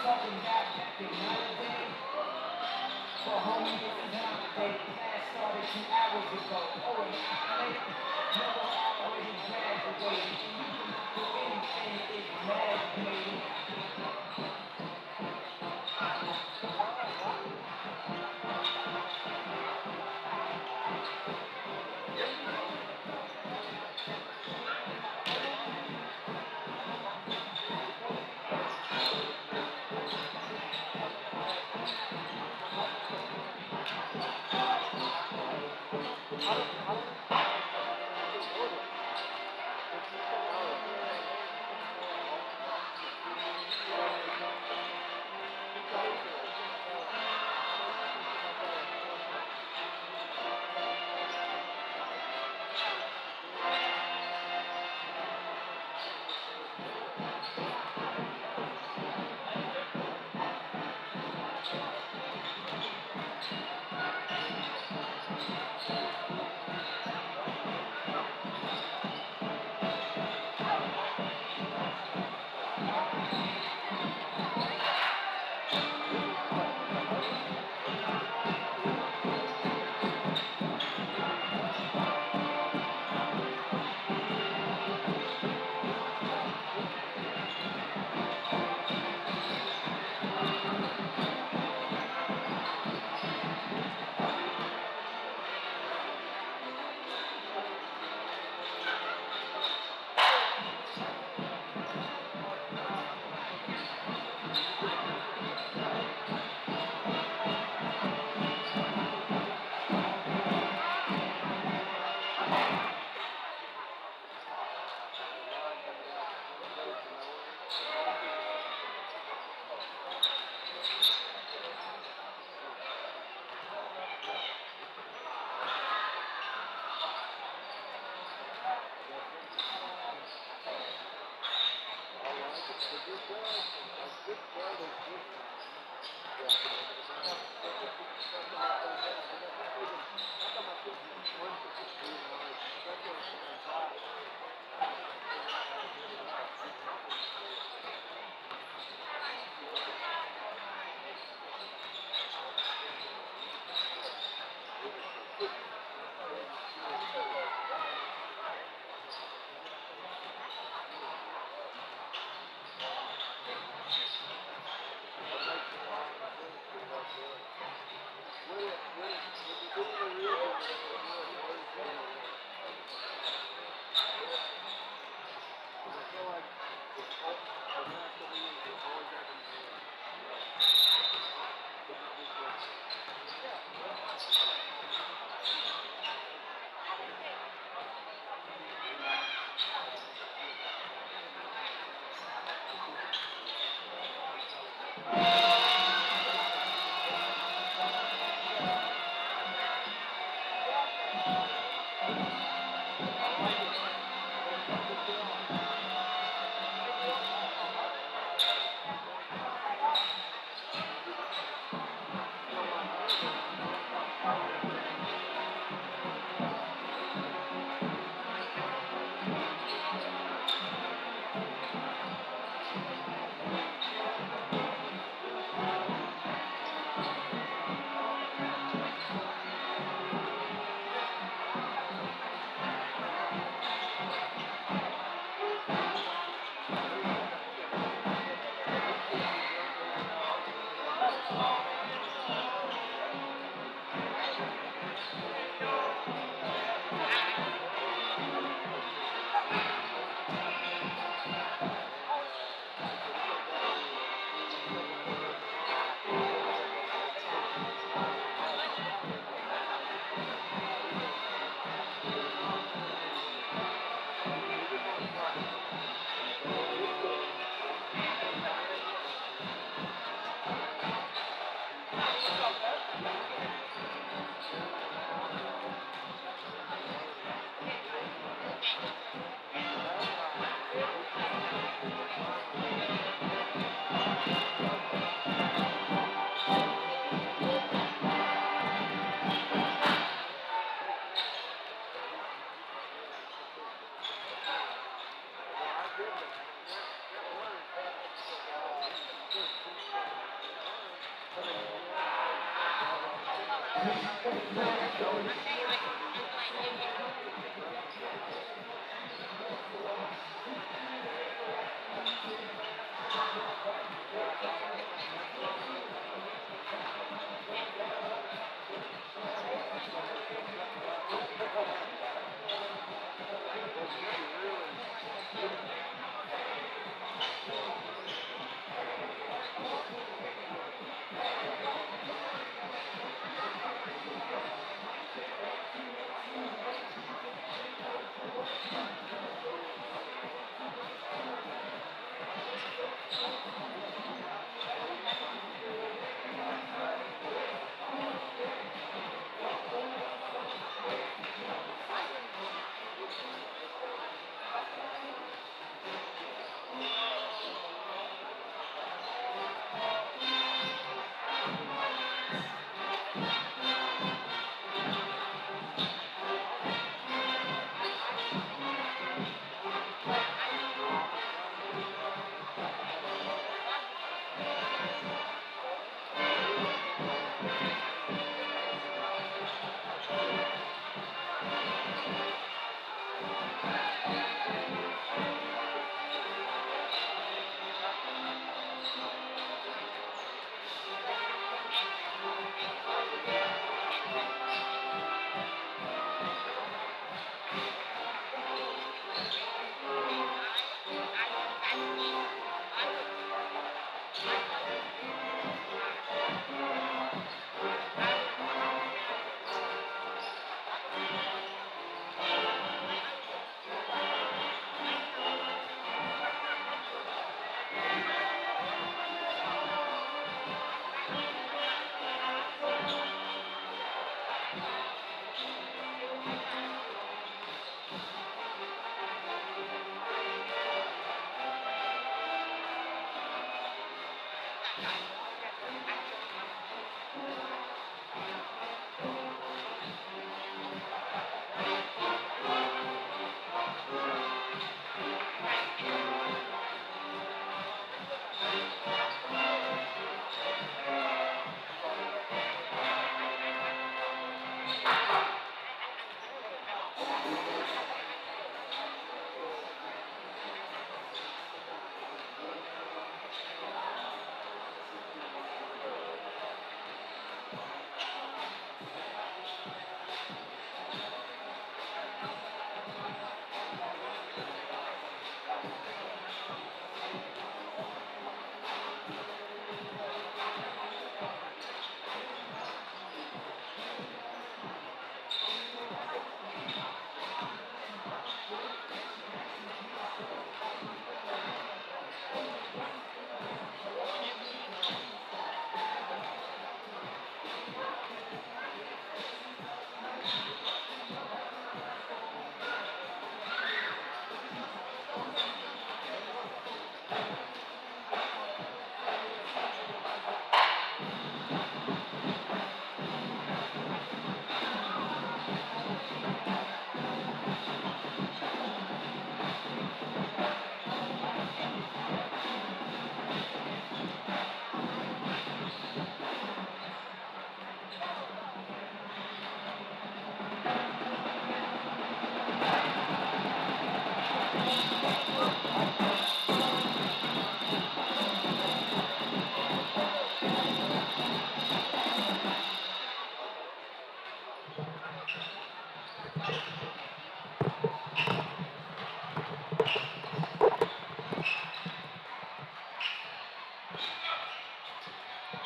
Something got hectic, not a day. For homie, it's not a day. Class started 2 hours ago. Oh, and I'm late. No, I already graduated. And you can do anything if mad, baby.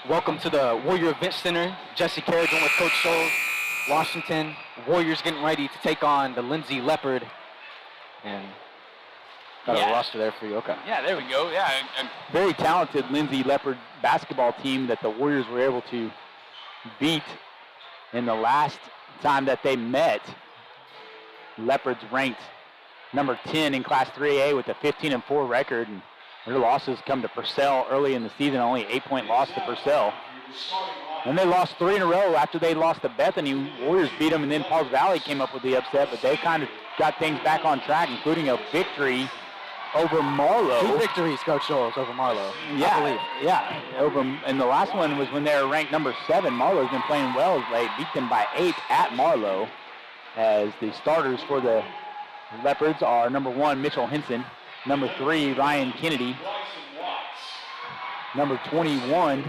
Welcome to the Warrior Event Center. Jesse Kerrigan with Coach Scholes. Washington Warriors getting ready to take on the Lindsay Leopard. And got a roster there for you. Okay. Yeah, there we go. Yeah, and Very talented Lindsay Leopard basketball team that the Warriors were able to beat in the last time that they met. Leopards ranked number 10 in Class 3A with a 15-4 record. And their losses come to Purcell early in the season, only an 8-point loss to Purcell. And they lost 3 in a row after they lost to Bethany. Warriors beat them, and then Pauls Valley came up with the upset, but they kind of got things back on track, including a victory over Marlowe. 2 victories, Coach Scholes, over Marlowe. Yeah, I believe. yeah. And the last one was when they were ranked number 7. Marlowe's been playing well. They beat them by 8 at Marlowe. As the starters for the Leopards are number 1, Mitchell Henson. Number 3, Ryan Kennedy. Number 21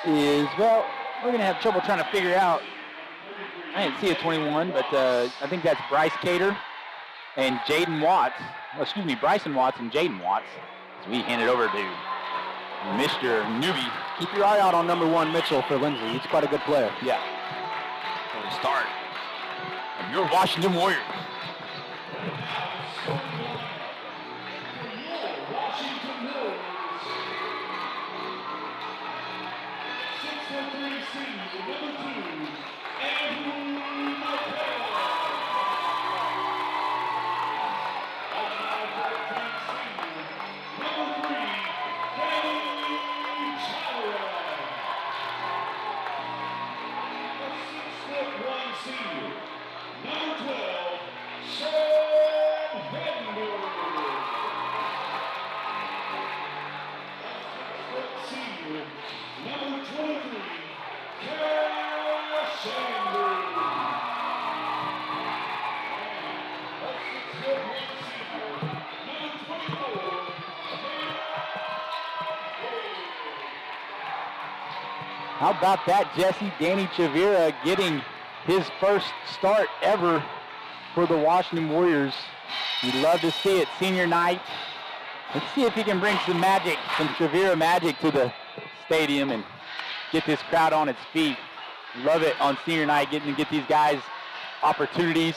is, well, we're going to have trouble trying to figure out. I didn't see a 21, but I think that's Bryce Cater and Jaden Watts. Bryson Watts and Jaden Watts. So we hand it over to Mr. Newby. Keep your eye out on number 1, Mitchell, for Lindsay. He's quite a good player. Yeah. For the start of your Washington Warriors. How about that, Jesse? Danny Chavira getting his first start ever for the Washington Warriors. You'd love to see it. Senior night. Let's see if he can bring some magic, some Chavira magic to the stadium and get this crowd on its feet. Love it on senior night, getting to get these guys opportunities.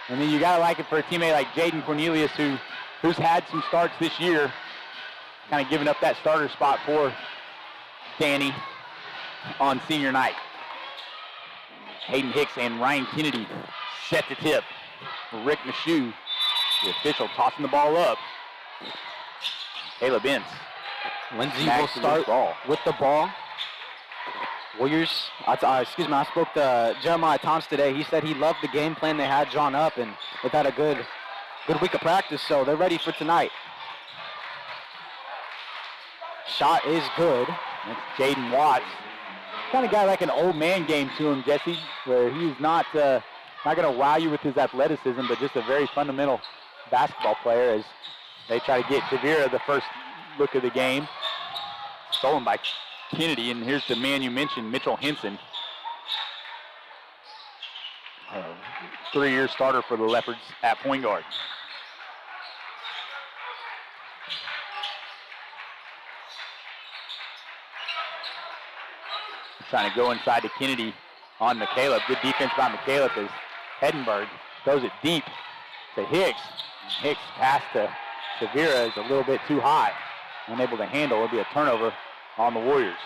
And then you got to like it for a teammate like Jaden Cornelius, who's had some starts this year, kind of giving up that starter spot for Danny on senior night. Hayden Hicks and Ryan Kennedy set the tip. Rick Michoud, the official, tossing the ball up. Caleb Ince. Lindsay will start with the ball. Warriors, I spoke to Jeremiah Tons today. He said he loved the game plan they had drawn up, and they've had a good week of practice, so they're ready for tonight. Shot is good. That's Jaden Watts. Kind of got like an old man game to him, Jesse, where he's not going to wow you with his athleticism, but just a very fundamental basketball player as they try to get Chavira the first look of the game. Stolen by Kennedy, and here's the man you mentioned, Mitchell Henson. 3-year starter for the Leopards at point guard. Trying to go inside to Kennedy on McCaleb. Good defense by McCaleb as Heddenberg throws it deep to Hicks. Hicks pass to Chavira is a little bit too high. Unable to handle. It'll be a turnover on the Warriors.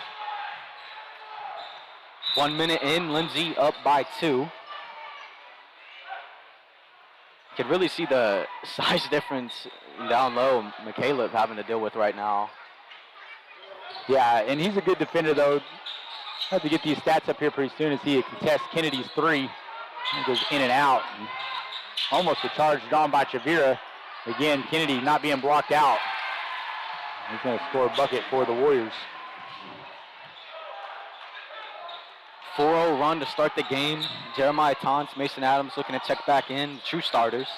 1 minute in, Lindsay up by 2. Could really see the size difference down low McCaleb having to deal with right now. Yeah, and he's a good defender though. Have to get these stats up here pretty soon as he contests Kennedy's 3. He goes in and out. And almost a charge drawn by Chavira. Again, Kennedy not being blocked out. He's going to score a bucket for the Warriors. 4-0 run to start the game. Jeremiah Tons, Mason Adams looking to check back in. True starters.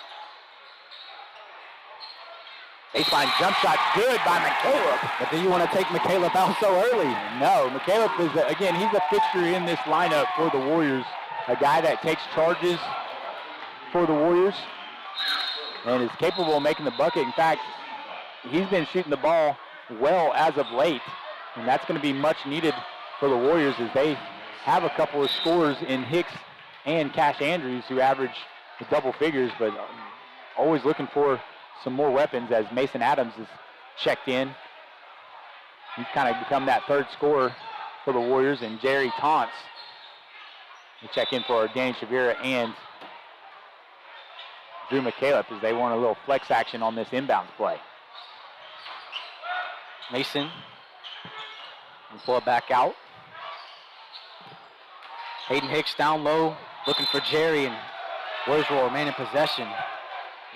Baseline jump shot, good by McCaleb. But do you want to take McCaleb out so early? No, McCaleb is, again, he's a fixture in this lineup for the Warriors. A guy that takes charges for the Warriors and is capable of making the bucket. In fact, he's been shooting the ball well as of late, and that's going to be much needed for the Warriors as they have a couple of scorers in Hicks and Cash Andrews who average the double figures, but always looking for some more weapons as Mason Adams is checked in. He's kind of become that third scorer for the Warriors, and Jerry Taunts will check in for Danny Chavira and Drew McCaleb as they want a little flex action on this inbounds play. Mason will pull it back out. Hayden Hicks down low, looking for Jerry, and Warriors will remain in possession.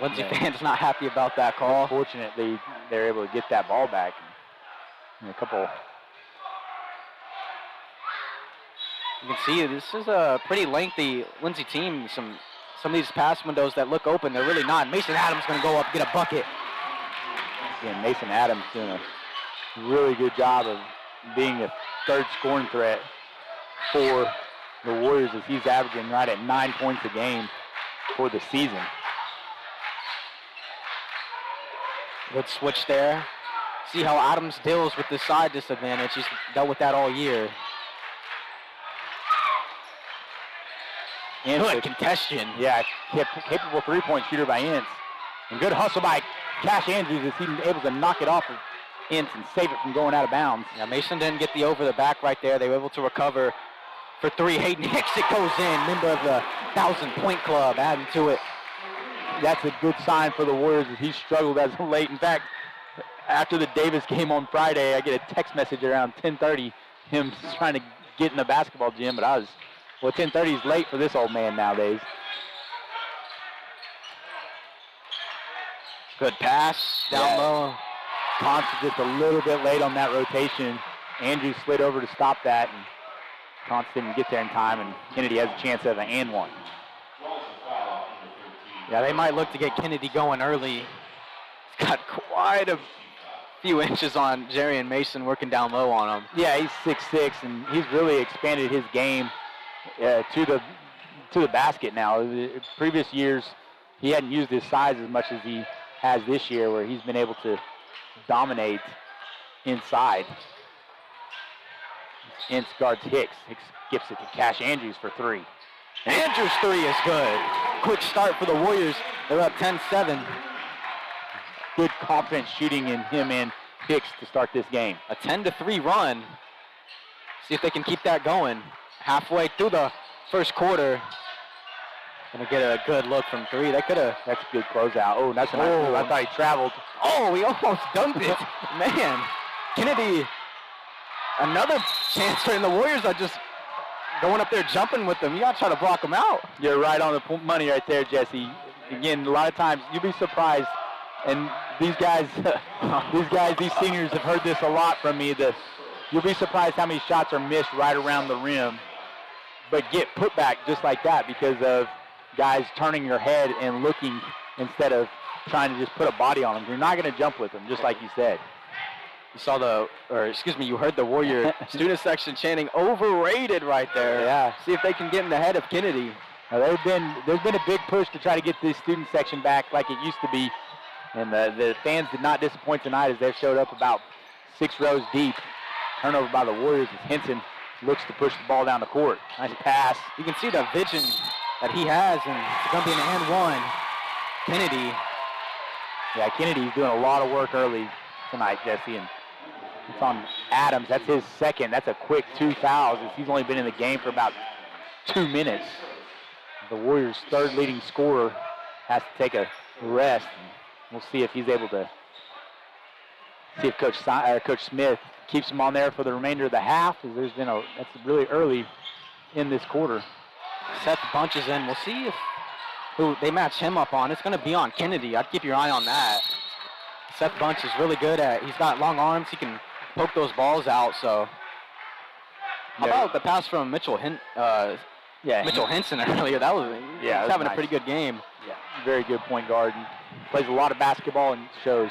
Lindsay fans not happy about that call. Fortunately, they're able to get that ball back. And a couple. You can see this is a pretty lengthy Lindsay team. Some of these pass windows that look open, they're really not. Mason Adams going to go up, get a bucket. Again, Mason Adams doing a really good job of being a third scoring threat for the Warriors as he's averaging right at 9 points a game for the season. Good switch there. See how Adams deals with this side disadvantage. He's dealt with that all year. And good contention. Yeah, capable three-point shooter by Ince. And good hustle by Cash Andrews as he's able to knock it off of Ince and save it from going out of bounds. Yeah, Mason didn't get the over the back right there. They were able to recover for three. Hayden Hicks, it goes in. Member of the 1,000-point club, adding to it. That's a good sign for the Warriors as he struggled as of late. In fact, after the Davis game on Friday, I get a text message around 10:30, him trying to get in the basketball gym, but 10:30 is late for this old man nowadays. Good pass down low. Thompson just a little bit late on that rotation. Andrews slid over to stop that, and Thompson didn't get there in time, and Kennedy has a chance of an and one. Yeah, they might look to get Kennedy going early. He's got quite a few inches on Jerry and Mason working down low on him. Yeah, he's 6'6", and he's really expanded his game to the basket now. The previous years, he hadn't used his size as much as he has this year, where he's been able to dominate inside. Ince guards Hicks. Hicks skips it to Cash Andrews for three. Andrews' three is good. Quick start for the Warriors. They're up 10-7. Good confident shooting in him and Hicks to start this game. A 10-3 run. See if they can keep that going. Halfway through the first quarter. Gonna get a good look from three. They could have. That's a good closeout. Oh, that's a nice move. I thought he traveled. Oh, he almost dunked it. Man, Kennedy, another chance, and the Warriors are just going up there jumping with them. You gotta try to block them out. You're right on the money right there, Jesse. Again, a lot of times you'll be surprised, and these guys, these seniors have heard this a lot from me. You'll be surprised how many shots are missed right around the rim, but get put back just like that because of guys turning your head and looking instead of trying to just put a body on them. You're not going to jump with them, just like you said. You heard the Warrior student section chanting overrated right there. Yeah. See if they can get in the head of Kennedy. Now, there's been a big push to try to get this student section back like it used to be, and the fans did not disappoint tonight as they've showed up about 6 rows deep. Turnover by the Warriors as Henson looks to push the ball down the court. Nice pass. You can see the vision that he has, and it's going to be an and one. Kennedy. Yeah, Kennedy's doing a lot of work early tonight, Jesse, and it's on Adams. That's his second. That's a quick 2 fouls as he's only been in the game for about 2 minutes. The Warriors' third leading scorer has to take a rest. We'll see if he's able to see if Coach Smith keeps him on there for the remainder of the half. As that's really early in this quarter. Seth bunches in. We'll see if who they match him up on. It's going to be on Kennedy. I'd keep your eye on that. Seth Bunch is really good he's got long arms. He can poke those balls out. So how about the pass from Mitchell Henson earlier? He's having a pretty good game. Yeah, very good point guard. And plays a lot of basketball and shows.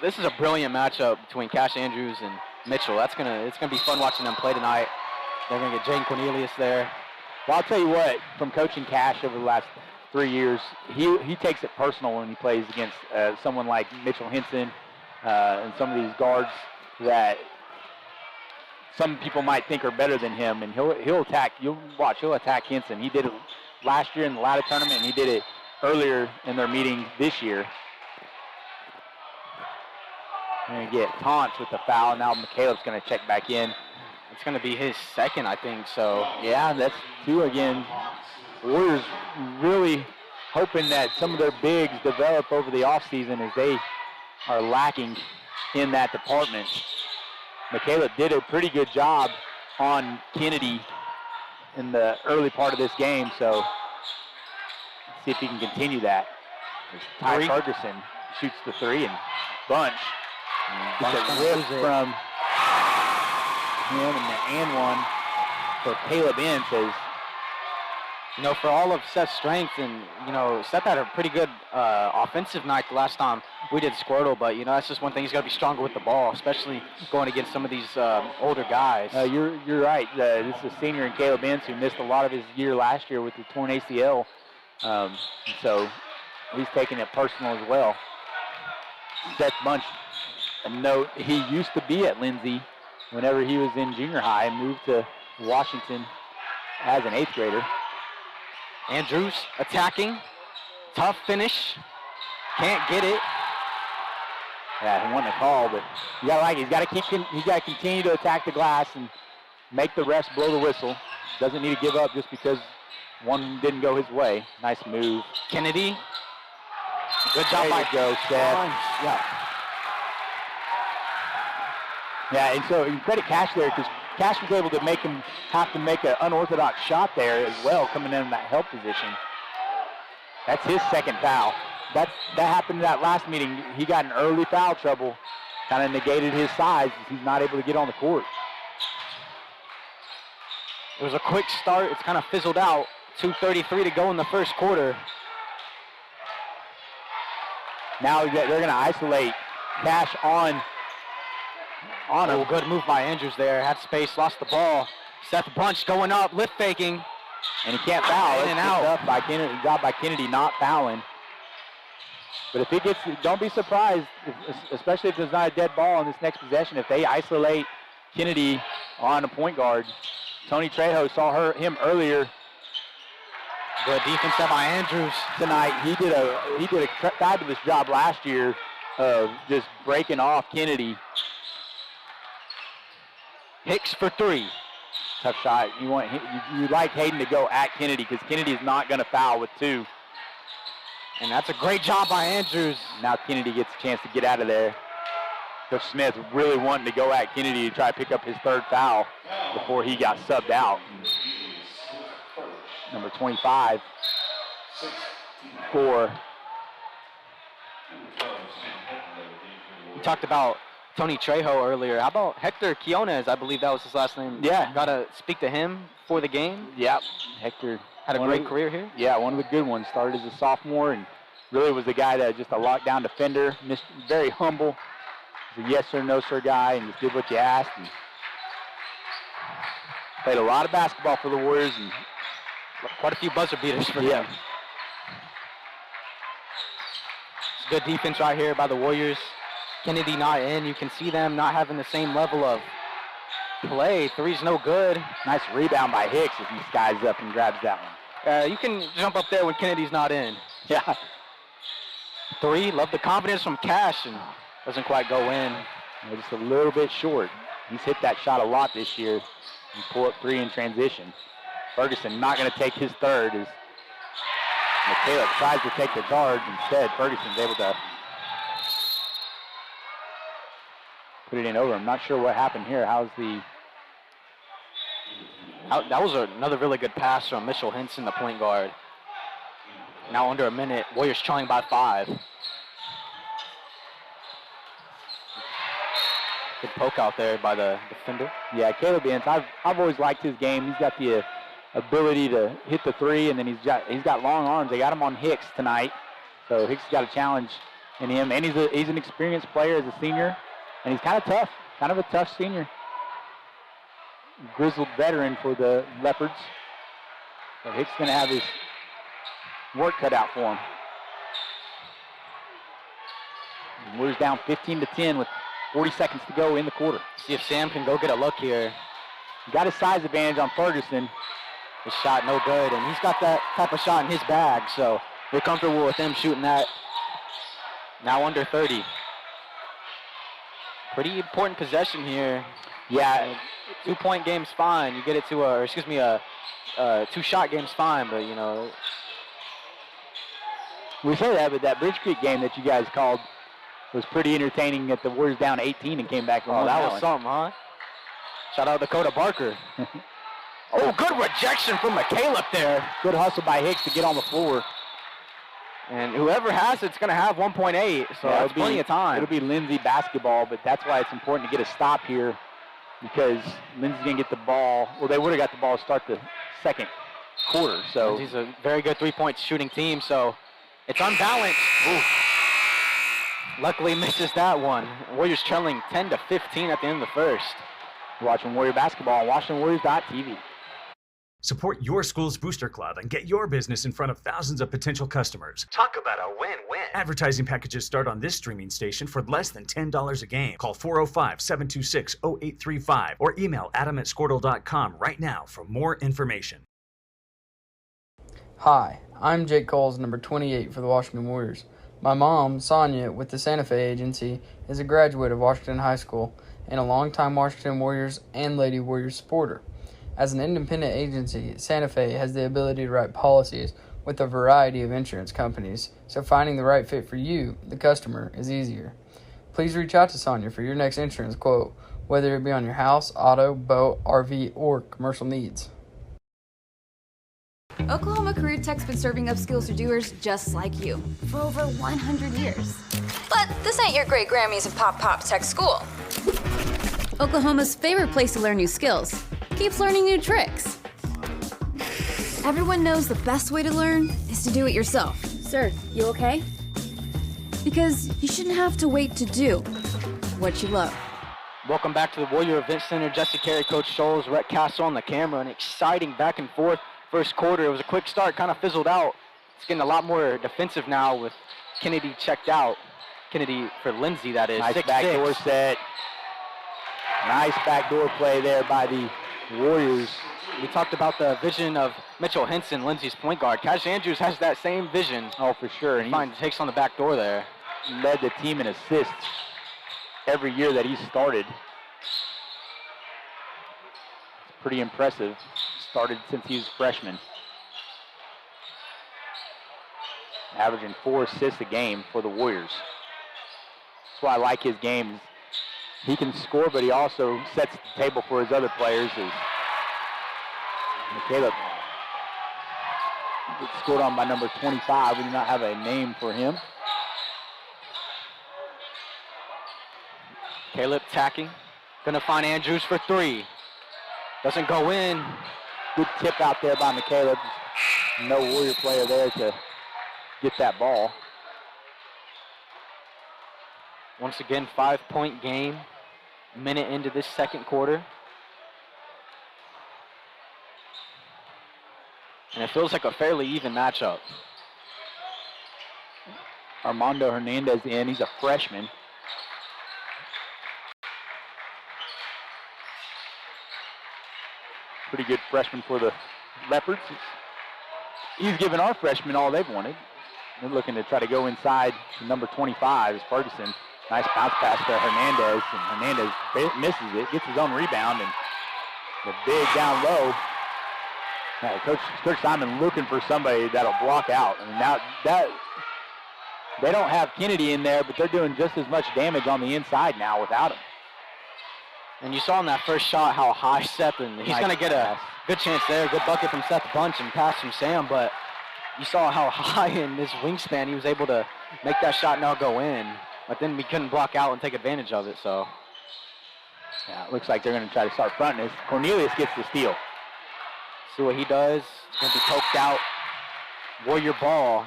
This is a brilliant matchup between Cash Andrews and Mitchell. It's gonna be fun watching them play tonight. They're gonna get Jane Cornelius there. Well, I'll tell you what, from coaching Cash over the last 3 years, he takes it personal when he plays against someone like Mitchell Henson and some of these guards that some people might think are better than him, and he'll attack. You'll watch, he'll attack Henson. He did it last year in the ladder tournament, and he did it earlier in their meeting this year. We're going to get Taunts with the foul. Now McCaleb's going to check back in. It's going to be his second, I think. So yeah, that's 2 again. The Warriors really hoping that some of their bigs develop over the offseason as they are lacking in that department. McCaleb did a pretty good job on Kennedy in the early part of this game, so let's see if he can continue that. Ty Three. Ferguson shoots the three, and Bunch gets Bunch a gonna whip lose it. from him, and one for Caleb Ince as You know, for all of Seth's strength, and, you know, Seth had a pretty good offensive night the last time we did Squirtle, but, you know, that's just one thing. He's got to be stronger with the ball, especially going against some of these older guys. you're right. This is a senior in Caleb Ince who missed a lot of his year last year with the torn ACL. So he's taking it personal as well. Seth Bunch, a note, he used to be at Lindsay whenever he was in junior high and moved to Washington as an 8th grader. Andrews attacking. Tough finish. Can't get it. Yeah, he won the call, but you gotta like it. He's got to continue to attack the glass and make the refs blow the whistle. Doesn't need to give up just because one didn't go his way. Nice move. Kennedy. Good job There by you go, Seth. Yeah. Yeah, and so you credit Cash there because Cash was able to make him have to make an unorthodox shot there as well, coming in that help position. That's his second foul. That happened in that last meeting. He got in early foul trouble, kind of negated his size. He's not able to get on the court. It was a quick start. It's kind of fizzled out. 2:33 to go in the first quarter. Now they're going to isolate Cash on him. Oh, good move by Andrews there. Had space, lost the ball. Seth Bunch going up, lift faking. And he can't foul. In It's and picked out. up by Kennedy, got by Kennedy not fouling. But if he gets, don't be surprised, especially if there's not a dead ball in this next possession, if they isolate Kennedy on a point guard. Tony Trejo saw him earlier Good defense by Andrews. tonight. He did a fabulous job last year of just breaking off Kennedy. Hicks for three. Tough shot. You like Hayden to go at Kennedy because Kennedy is not going to foul with two. And that's a great job by Andrews. Now Kennedy gets a chance to get out of there. Coach Smith really wanting to go at Kennedy to try to pick up his third foul before he got subbed out. Number 25 for. We talked about Tony Trejo earlier. How about Hector Quiones? I believe that was his last name. Yeah. Got to speak to him for the game. Yep. Hector Had a great career here. Yeah, one of the good ones. Started as a sophomore and really was the guy that just a lockdown defender. Very humble. Was a yes sir, no sir guy and just did what you asked. And played a lot of basketball for the Warriors. And Quite a few buzzer beaters for him. It's good defense right here by the Warriors. Kennedy not in. You can see them not having the same level of play. Three's no good. Nice rebound by Hicks as he skies up and grabs that one. You can jump up there when Kennedy's not in. Yeah. Three, love the confidence from Cash, and doesn't quite go in. Just a little bit short. He's hit that shot a lot this year. And pull up three in transition. Ferguson not going to take his third as McCaleb tries to take the guard. Instead, Ferguson's able to put it in over. I'm not sure what happened here. That was another really good pass from Mitchell Henson, the point guard. Now under a minute, Warriors trailing by 5. Good poke out there by the defender. Yeah, Caleb Ince, I've always liked his game. He's got the ability to hit the three, and then he's got long arms. They got him on Hicks tonight, so Hicks got a challenge in him. And he's an experienced player as a senior, and he's kind of tough, kind of a tough senior. Grizzled veteran for the Leopards. So Hicks is going to have his work cut out for him. And Warriors down 15-10 with 40 seconds to go in the quarter. See if Sam can go get a look here. Got a size advantage on Ferguson. His shot no good, and he's got that type of shot in his bag, so we're comfortable with him shooting that. Now under 30. Pretty important possession here. Yeah. 2-point game's fine. You get it to a 2-shot game's fine, but you know. We say that, but that Bridge Creek game that you guys called was pretty entertaining at the Warriors down 18 and came back. Oh, that was something, huh? Shout out Dakota Barker. Oh, good rejection from McCaleb there. Good hustle by Hicks to get on the floor. And whoever has it's going to have 1.8, so Yeah, that's plenty of time. It'll be Lindsay basketball, but that's why it's important to get a stop here because Lindsay's going to get the ball. Well, they would have got the ball to start the second quarter. So Lindsay's a very good three-point shooting team, so it's unbalanced. Ooh. Luckily misses that one. Warriors trailing 10-15 at the end of the first. You're watching Warrior basketball on WashingtonWarriors.tv. Support your school's booster club and get your business in front of thousands of potential customers. Talk about a win-win. Advertising packages start on this streaming station for less than $10 a game. Call 405-726-0835 or email adam@squirtle.com right now for more information. Hi, I'm Jake Coles, number 28 for the Washington Warriors. My mom, Sonia, with the Santa Fe Agency, is a graduate of Washington High School and a longtime Washington Warriors and Lady Warriors supporter. As an independent agency, Santa Fe has the ability to write policies with a variety of insurance companies, so finding the right fit for you, the customer, is easier. Please reach out to Sonia for your next insurance quote, whether it be on your house, auto, boat, RV, or commercial needs. Oklahoma Career Tech's been serving upskills to doers just like you for over 100 years. But this ain't your great Grammys and Pop Tech school. Oklahoma's favorite place to learn new skills keeps learning new tricks. Everyone knows the best way to learn is to do it yourself. Sir, you okay? Because you shouldn't have to wait to do what you love. Welcome back to the Warrior Event Center. Jesse Carey, Coach Scholes, Rhett Castle on the camera. An exciting back and forth first quarter. It was a quick start, kind of fizzled out. It's getting a lot more defensive now with Kennedy checked out. Kennedy for Lindsay, that is. Nice 6'6". backdoor set. Nice backdoor play there by the Warriors. We talked about the vision of Mitchell Henson, Lindsay's point guard. Cash Andrews has that same vision. Oh, for sure. And he takes on the back door there. He led the team in assists every year that he started. It's pretty impressive. Started since he was a freshman. Averaging 4 assists a game for the Warriors. That's why I like his game. He can score, but he also sets the table for his other players. Caleb gets scored on by number 25. We do not have a name for him. Caleb tacking. Gonna find Andrews for three. Doesn't go in. Good tip out there by McCaleb. No Warrior player there to get that ball. Once again, 5-point game. Minute into this second quarter. And it feels like a fairly even matchup. Armando Hernandez in. He's a freshman. Pretty good freshman for the Leopards. He's given our freshmen all they've wanted. They're looking to try to go inside to number 25 is Ferguson. Nice bounce pass to Hernandez, and Hernandez misses it, gets his own rebound, and the big down low. Coach Simon looking for somebody that'll block out. And now that they don't have Kennedy in there, but they're doing just as much damage on the inside now without him. And you saw in that first shot how high Seth, and he's going to get a good chance there, good bucket from Seth Bunch and pass from Sam, but you saw how high in this wingspan he was able to make that shot now go in. But then we couldn't block out and take advantage of it, so. Yeah, it looks like they're going to try to start fronting this. Cornelius gets the steal. See what he does. Going to be poked out. Warrior ball.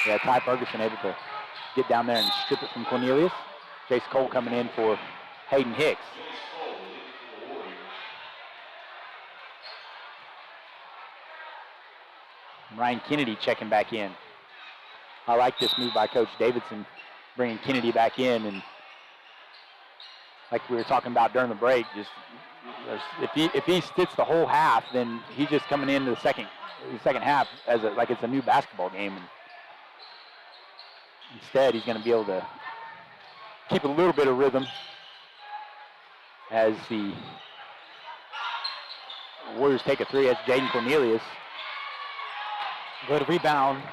Yeah, Ty Ferguson able to get down there and strip it from Cornelius. Jace Cole coming in for Hayden Hicks. Ryan Kennedy checking back in. I like this move by Coach Davidson, bringing Kennedy back in, and like we were talking about during the break, just if he sits the whole half, then he's just coming into the second half as like it's a new basketball game, and instead he's going to be able to keep a little bit of rhythm as the Warriors take a three. That's Jaden Cornelius. Good rebound.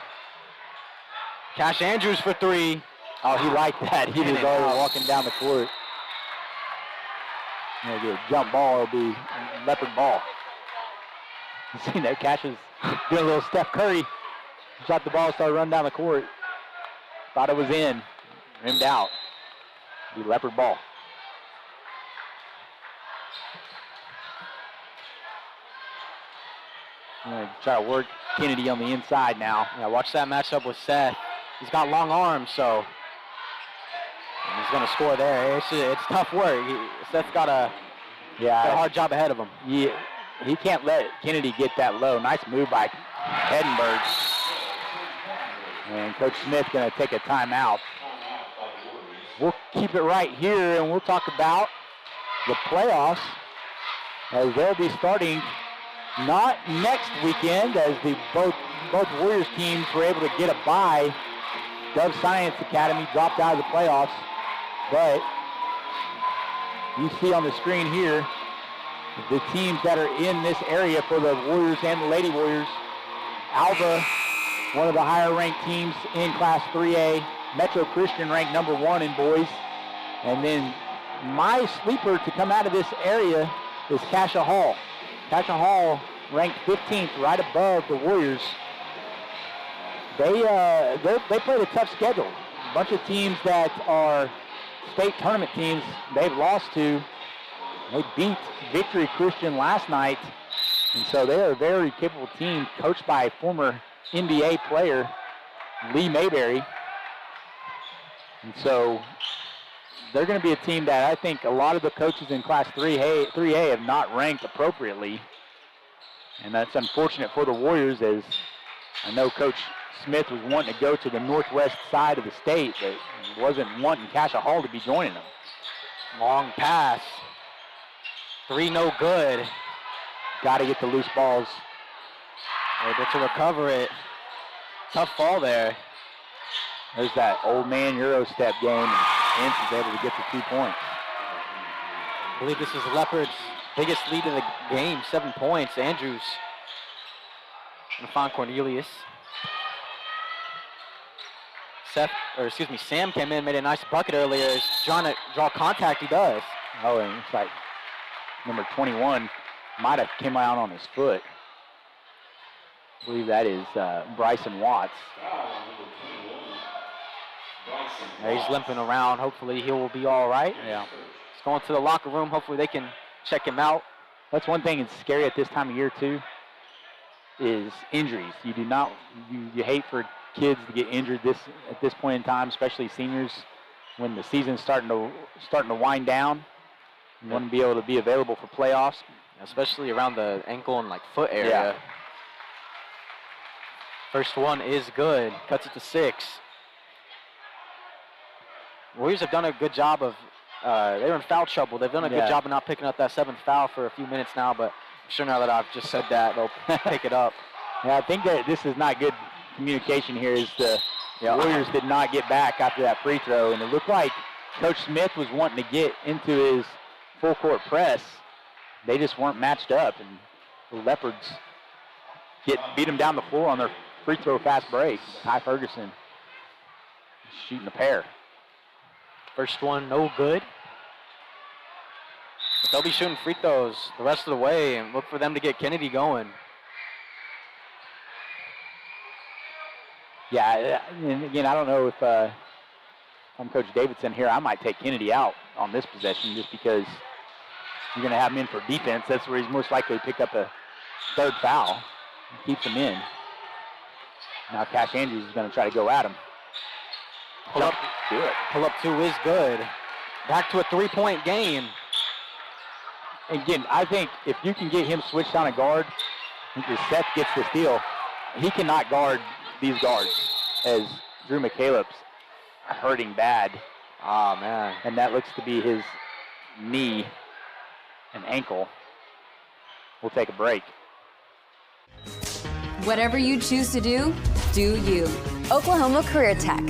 Cash Andrews for three. Oh, he liked that. He was already walking down the court. It'll be a jump ball. It'll be Leopard ball. You see that? Cash is doing a little Steph Curry. Shot the ball, started running down the court. Thought it was in. Rimmed out. Be Leopard ball. I'm going to try to work Kennedy on the inside now. Yeah, watch that matchup with Seth. He's got long arms, so he's going to score there. It's tough work. Seth's got a hard job ahead of him. He can't let Kennedy get that low. Nice move by Edinburgh. And Coach Smith going to take a timeout. We'll keep it right here, and we'll talk about the playoffs as they'll be starting not next weekend, as both Warriors teams were able to get a bye. Dove Science Academy dropped out of the playoffs, but you see on the screen here the teams that are in this area for the Warriors and the Lady Warriors. Alva, one of the higher ranked teams in Class 3A. Metro Christian ranked number 1 in boys. And then my sleeper to come out of this area is Cassia Hall. Cassia Hall ranked 15th, right above the Warriors. They played a tough schedule. A bunch of teams that are state tournament teams they've lost to. They beat Victory Christian last night. And so they are a very capable team, coached by former NBA player Lee Mayberry. And so they're going to be a team that I think a lot of the coaches in Class 3A have not ranked appropriately. And that's unfortunate for the Warriors, as I know Coach Smith was wanting to go to the northwest side of the state, but wasn't wanting Cassia Hall to be joining them. Long pass. 3 no good. Got to get the loose balls. Able to recover it. Tough fall there. There's that old man Euro step game, and Ince is able to get the 2 points. I believe this is Leopard's biggest lead of the game, 7 points. Andrews going to find Cornelius. Sam came in, made a nice bucket earlier. He's trying to draw contact, he does. Oh, and it's like number 21 might have came out on his foot. I believe that is Bryson Watts. Yeah, he's limping around. Hopefully he will be all right. Yeah. He's going to the locker room. Hopefully they can check him out. That's one thing that's scary at this time of year too, is injuries. You do not, you hate for kids to get injured at this point in time, especially seniors, when the season's starting to wind down. You want to be able to be available for playoffs, especially around the ankle and foot area. Yeah. First one is good. Cuts it to 6. Warriors have done a good job of, they're in foul trouble. They've done a good job of not picking up that 7th foul for a few minutes now, but I'm sure now that I've just said that, they'll pick it up. Yeah, I think that this is not good communication here, is the Warriors did not get back after that free throw, and it looked like Coach Smith was wanting to get into his full court press. They just weren't matched up, and the Leopards beat them down the floor on their free throw fast break. Ty Ferguson shooting a pair. First one, no good. But they'll be shooting free throws the rest of the way, and look for them to get Kennedy going. Yeah, and again, I don't know if I'm Coach Davidson here, I might take Kennedy out on this possession just because you're going to have him in for defense. That's where he's most likely to pick up a 3rd foul. Keeps him in. Now Cash Andrews is going to try to go at him. Pull up 2 is good. Back to a 3-point game. Again, I think if you can get him switched on a guard, because Seth gets the steal, he cannot guard these guards, as Drew McCaleb's hurting bad. Oh, man. And that looks to be his knee and ankle. We'll take a break. Whatever you choose to do you. Oklahoma Career Tech.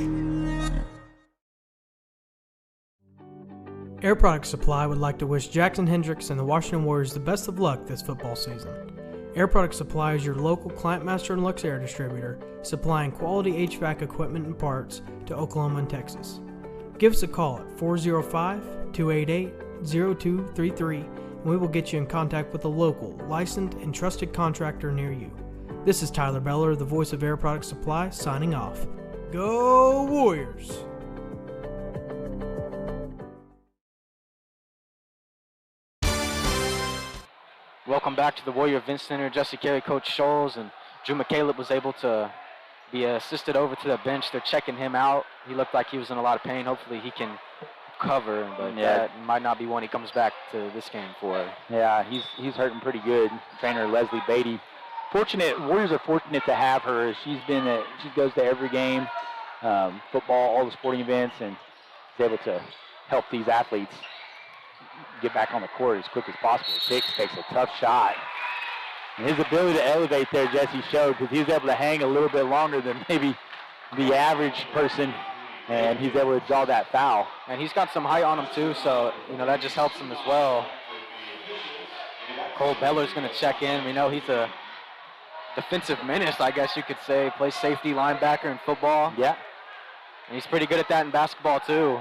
Air Product Supply would like to wish Jackson Hendricks and the Washington Warriors the best of luck this football season. Air Product Supply is your local Client Master and Lux Air distributor, supplying quality HVAC equipment and parts to Oklahoma and Texas. Give us a call at 405-288-0233 and we will get you in contact with a local, licensed, and trusted contractor near you. This is Tyler Beller, the voice of Air Product Supply, signing off. Go Warriors! Welcome back to the Warrior Event Center. Jesse Carey, Coach Scholes, and Drew McCaleb was able to be assisted over to the bench. They're checking him out. He looked like he was in a lot of pain. Hopefully he can cover, but that might not be one he comes back to this game for. Yeah, he's hurting pretty good. Trainer Leslie Beatty. Warriors are fortunate to have her. She goes to every game, football, all the sporting events, and is able to help these athletes get back on the court as quick as possible. Hicks takes a tough shot. And his ability to elevate there, Jesse showed, because he was able to hang a little bit longer than maybe the average person, and he's able to draw that foul. And he's got some height on him too, so that just helps him as well. Cole Beller's going to check in. We know he's a defensive menace, I guess you could say. Plays safety, linebacker in football. Yeah. And he's pretty good at that in basketball too.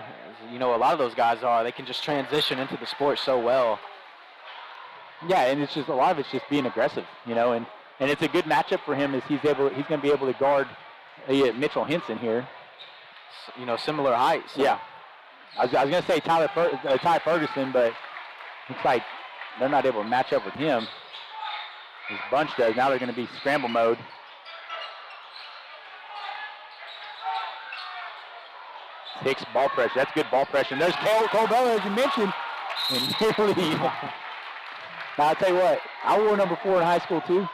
A lot of those guys are. They can just transition into the sport so well. Yeah, and it's just a lot of it's just being aggressive, and it's a good matchup for him as he's going to be able to guard Mitchell Henson here. Similar heights. So. Yeah. I was going to say Ty Ferguson, but looks like they're not able to match up with him. His bunch does. Now they're going to be scramble mode. Hicks ball pressure. That's good ball pressure. And there's Cole Beller, as you mentioned. And nearly. Now, I'll tell you what, I wore number 4 in high school, too.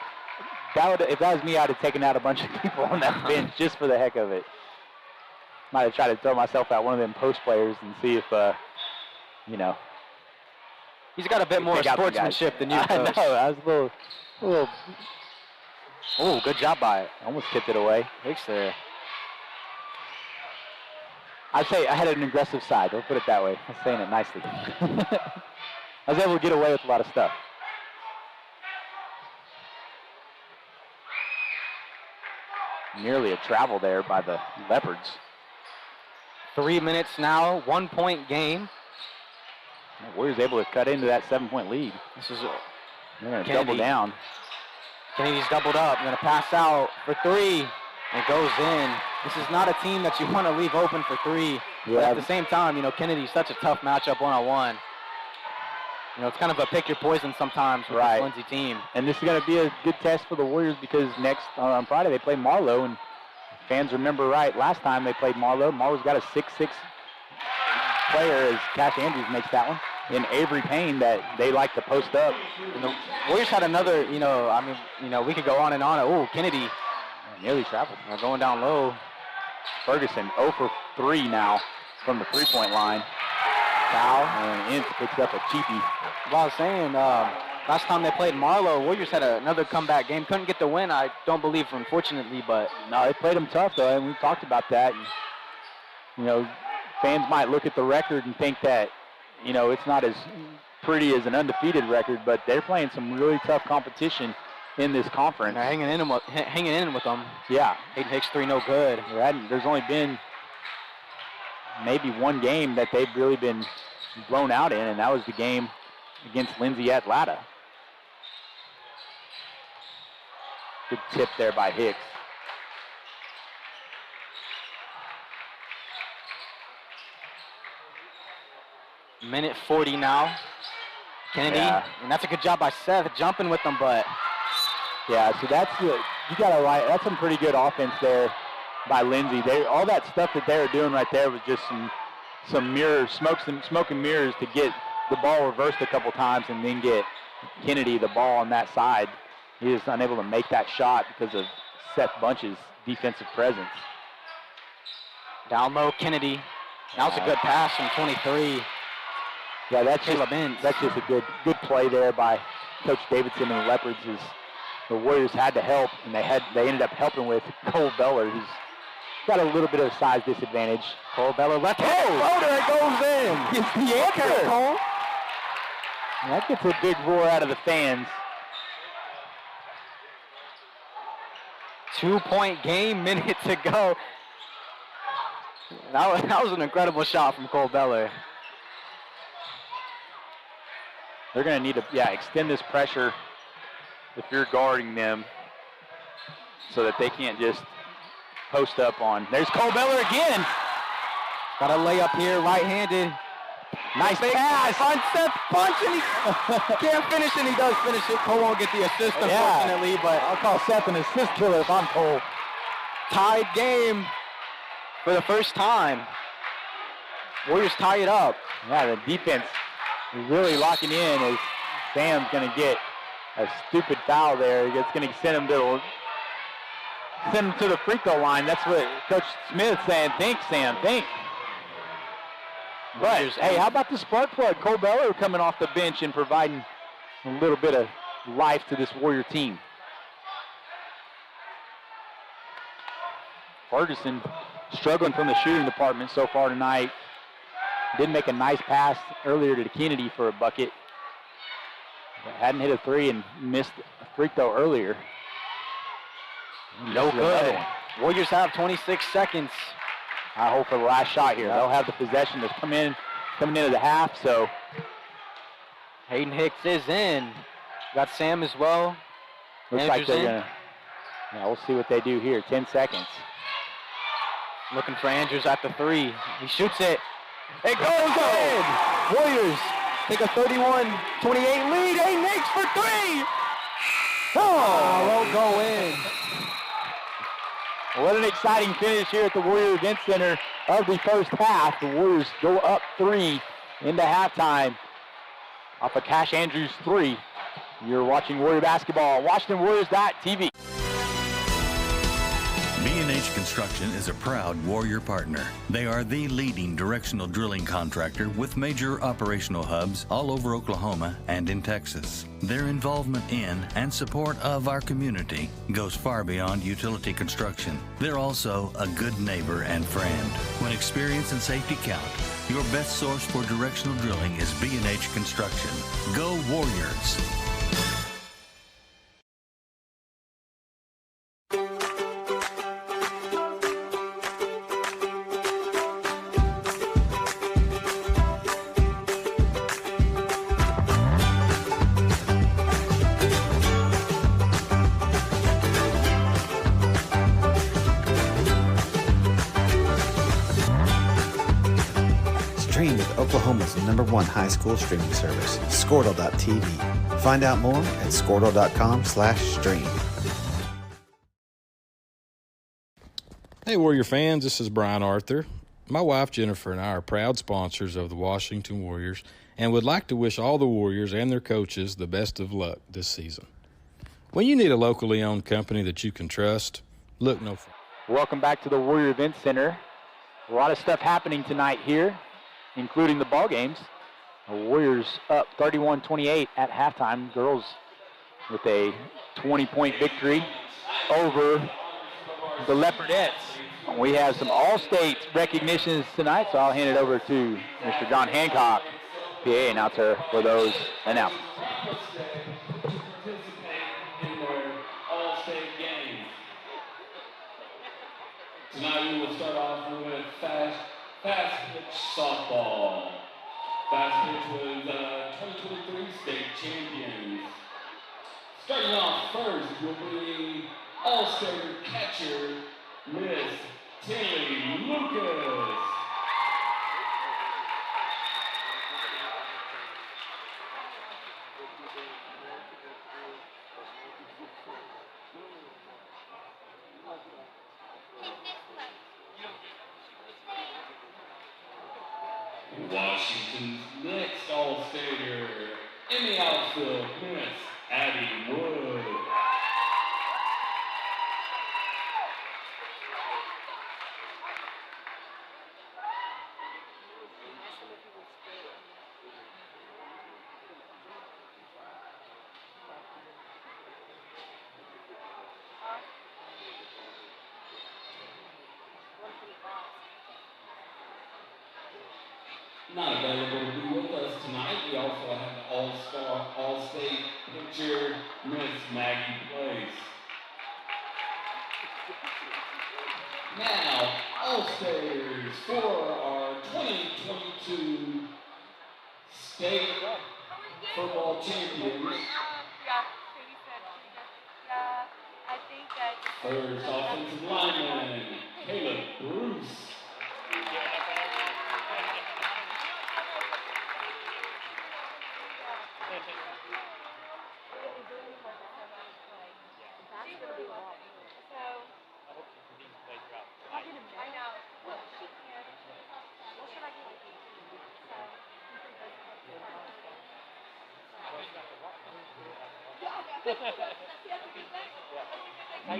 If that was me, I'd have taken out a bunch of people on that bench just for the heck of it. Might have tried to throw myself at one of them post players and see if, He's got a bit more sportsmanship than you, Coach. I know. I was a little. Oh, good job by it. Almost tipped it away. Hicks there. I'd say I had an aggressive side. We'll put it that way. I'm saying it nicely. I was able to get away with a lot of stuff. Nearly a travel there by the Leopards. 3 minutes now, 1-point game. The Warriors able to cut into that 7-point lead. They're going to double down. Kennedy's doubled up. Going to pass out for 3. It goes in. This is not a team that you want to leave open for 3. Yeah. But at the same time, Kennedy's such a tough matchup one-on-one. It's kind of a pick your poison sometimes with this Lindsay team. And this is going to be a good test for the Warriors because next on Friday they play Marlowe, and fans remember last time they played Marlowe. Marlowe's got a 6'6" player, as Cash Andrews makes that one, in Avery Payne that they like to post up. And the Warriors had another, we could go on and on. Oh, Kennedy nearly traveled. Going down low. Ferguson 0 for 3 now from the 3-point line. Foul, and Ince picks up a cheapie. Well, I was saying, last time they played Marlowe, Warriors had another comeback game. Couldn't get the win, I don't believe, unfortunately, but... No, they played them tough, though, and we talked about that. And, fans might look at the record and think that, it's not as pretty as an undefeated record, but they're playing some really tough competition in this conference. They're hanging in with them. Yeah. Hayden Hicks 3 no good. There's only been maybe one game that they've really been blown out in, and that was the game against Lindsay at Latta. Good tip there by Hicks. Minute 40 now. Kennedy, and that's a good job by Seth jumping with them, but... Yeah, so that's that's some pretty good offense there by Lindsay. All that stuff that they were doing right there was just some mirrors, smoke and mirrors to get the ball reversed a couple times and then get Kennedy the ball on that side. He was unable to make that shot because of Seth Bunch's defensive presence. Down low, Kennedy. That was a good pass from 23. Yeah, that's just a good play there by Coach Davidson and the Leopards. The Warriors had to help, and they ended up helping with Cole Beller, who's got a little bit of a size disadvantage. Cole Beller left. Floater, it goes in. It's the answer. Cole. That gets a big roar out of the fans. 2-point game, minute to go. That was an incredible shot from Cole Beller. They're going to need to, extend this pressure if you're guarding them. so that they can't just post up on. There's Cole Beller again. Got a layup here, right-handed. Nice pass. Finds Seth punch, and he can't finish, and he does finish it. Cole won't get the assist, unfortunately, but I'll call Seth an assist killer if I'm Cole. Tied game for the first time. Warriors tie it up. Yeah, the defense is really locking in as Sam's going to get a stupid foul there. It's going to send him to the free throw line. That's what Coach Smith's saying. Think, Sam, think. But, hey, how about the spark plug? Cole Beller coming off the bench and providing a little bit of life to this Warrior team. Ferguson struggling from the shooting department so far tonight. Did make a nice pass earlier to Kennedy for a bucket. But hadn't hit a three and missed a free throw earlier. No good. Warriors have 26 seconds. I hope for the last shot here. They'll have the possession that's coming into the half, so. Hayden Hicks is in. Got Sam as well. Looks like they're gonna, we'll see what they do here. 10 seconds. Looking for Andrews at the three. He shoots it. It goes in. Warriors take a 31-28 lead. Hayden Hicks for three. Oh, won't go in. What an exciting finish here at the Warrior Event Center of the first half. The Warriors go up 3 into halftime off of Cash Andrews' 3. You're watching Warrior basketball on WashingtonWarriors.tv. B&H Construction is a proud Warrior partner. They are the leading directional drilling contractor with major operational hubs all over Oklahoma and in Texas. Their involvement in and support of our community goes far beyond utility construction. They're also a good neighbor and friend. When experience and safety count, your best source for directional drilling is B&H Construction. Go Warriors! Stream with Oklahoma's #1 high school streaming service, Squirtle.tv. Find out more at Squirtle.com/stream. Hey Warrior fans, this is Brian Arthur. My wife Jennifer and I are proud sponsors of the Washington Warriors and would like to wish all the Warriors and their coaches the best of luck this season. When you need a locally owned company that you can trust, look no further. Welcome back to the Warrior Event Center. A lot of stuff happening tonight here, including the ball games. The Warriors up 31-28 at halftime. Girls with a 20-point victory over the Leopardettes. We have some All-State recognitions tonight, so I'll hand it over to Mr. John Hancock, PA announcer, for those announcements. Tonight we will start off with fast pitch softball. Fast pitch was 2023 state champions. Starting off first will be All-Star catcher, Miss Tilly Lucas. Washington's next All-Stater in the outfield, Miss Abby Wood. Not available to be with us tonight. We also have the All-Star, All-State pitcher, Miss Maggie Place. Now, All-Stars for our 2022 state football champions. I think First offensive lineman, Caleb Bruce.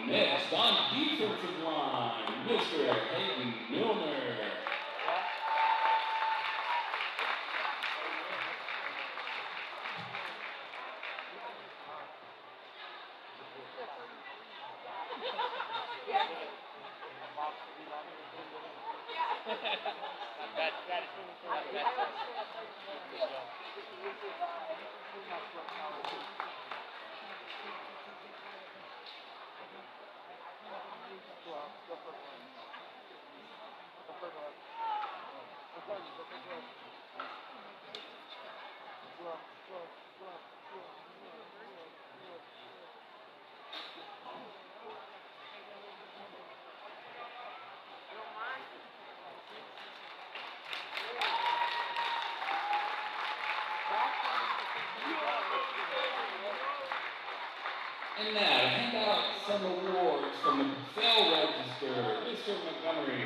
Next on defensive line, Mr. Hayden Milner. And now, to hand out some awards from the Purcell Register, Mr. Montgomery.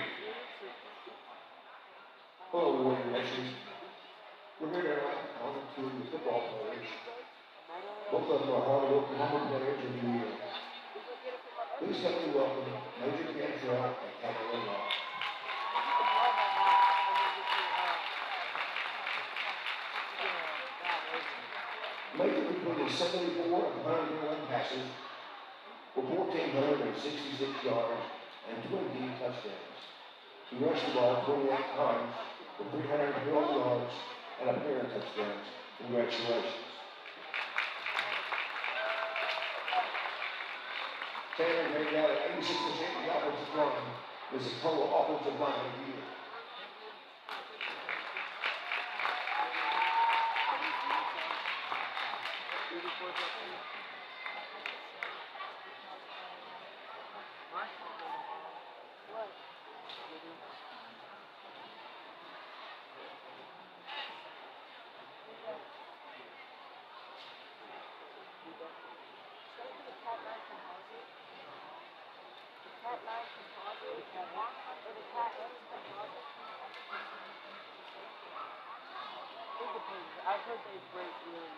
Hello, Warrior Nation. We're here tonight to honor two football players. Both of them are hard-working Oklahoma players in the year. Please help me welcome Major Cantrell and Captain Law. Major completed 74 of 101 passes for 1,466 yards and 20 touchdowns. He rushed the ball 28 times for 312 yards and a pair of touchdowns. Congratulations. Taylor made out at 86% of the offensive line. This is total offensive line of the year. I've heard they break really easy.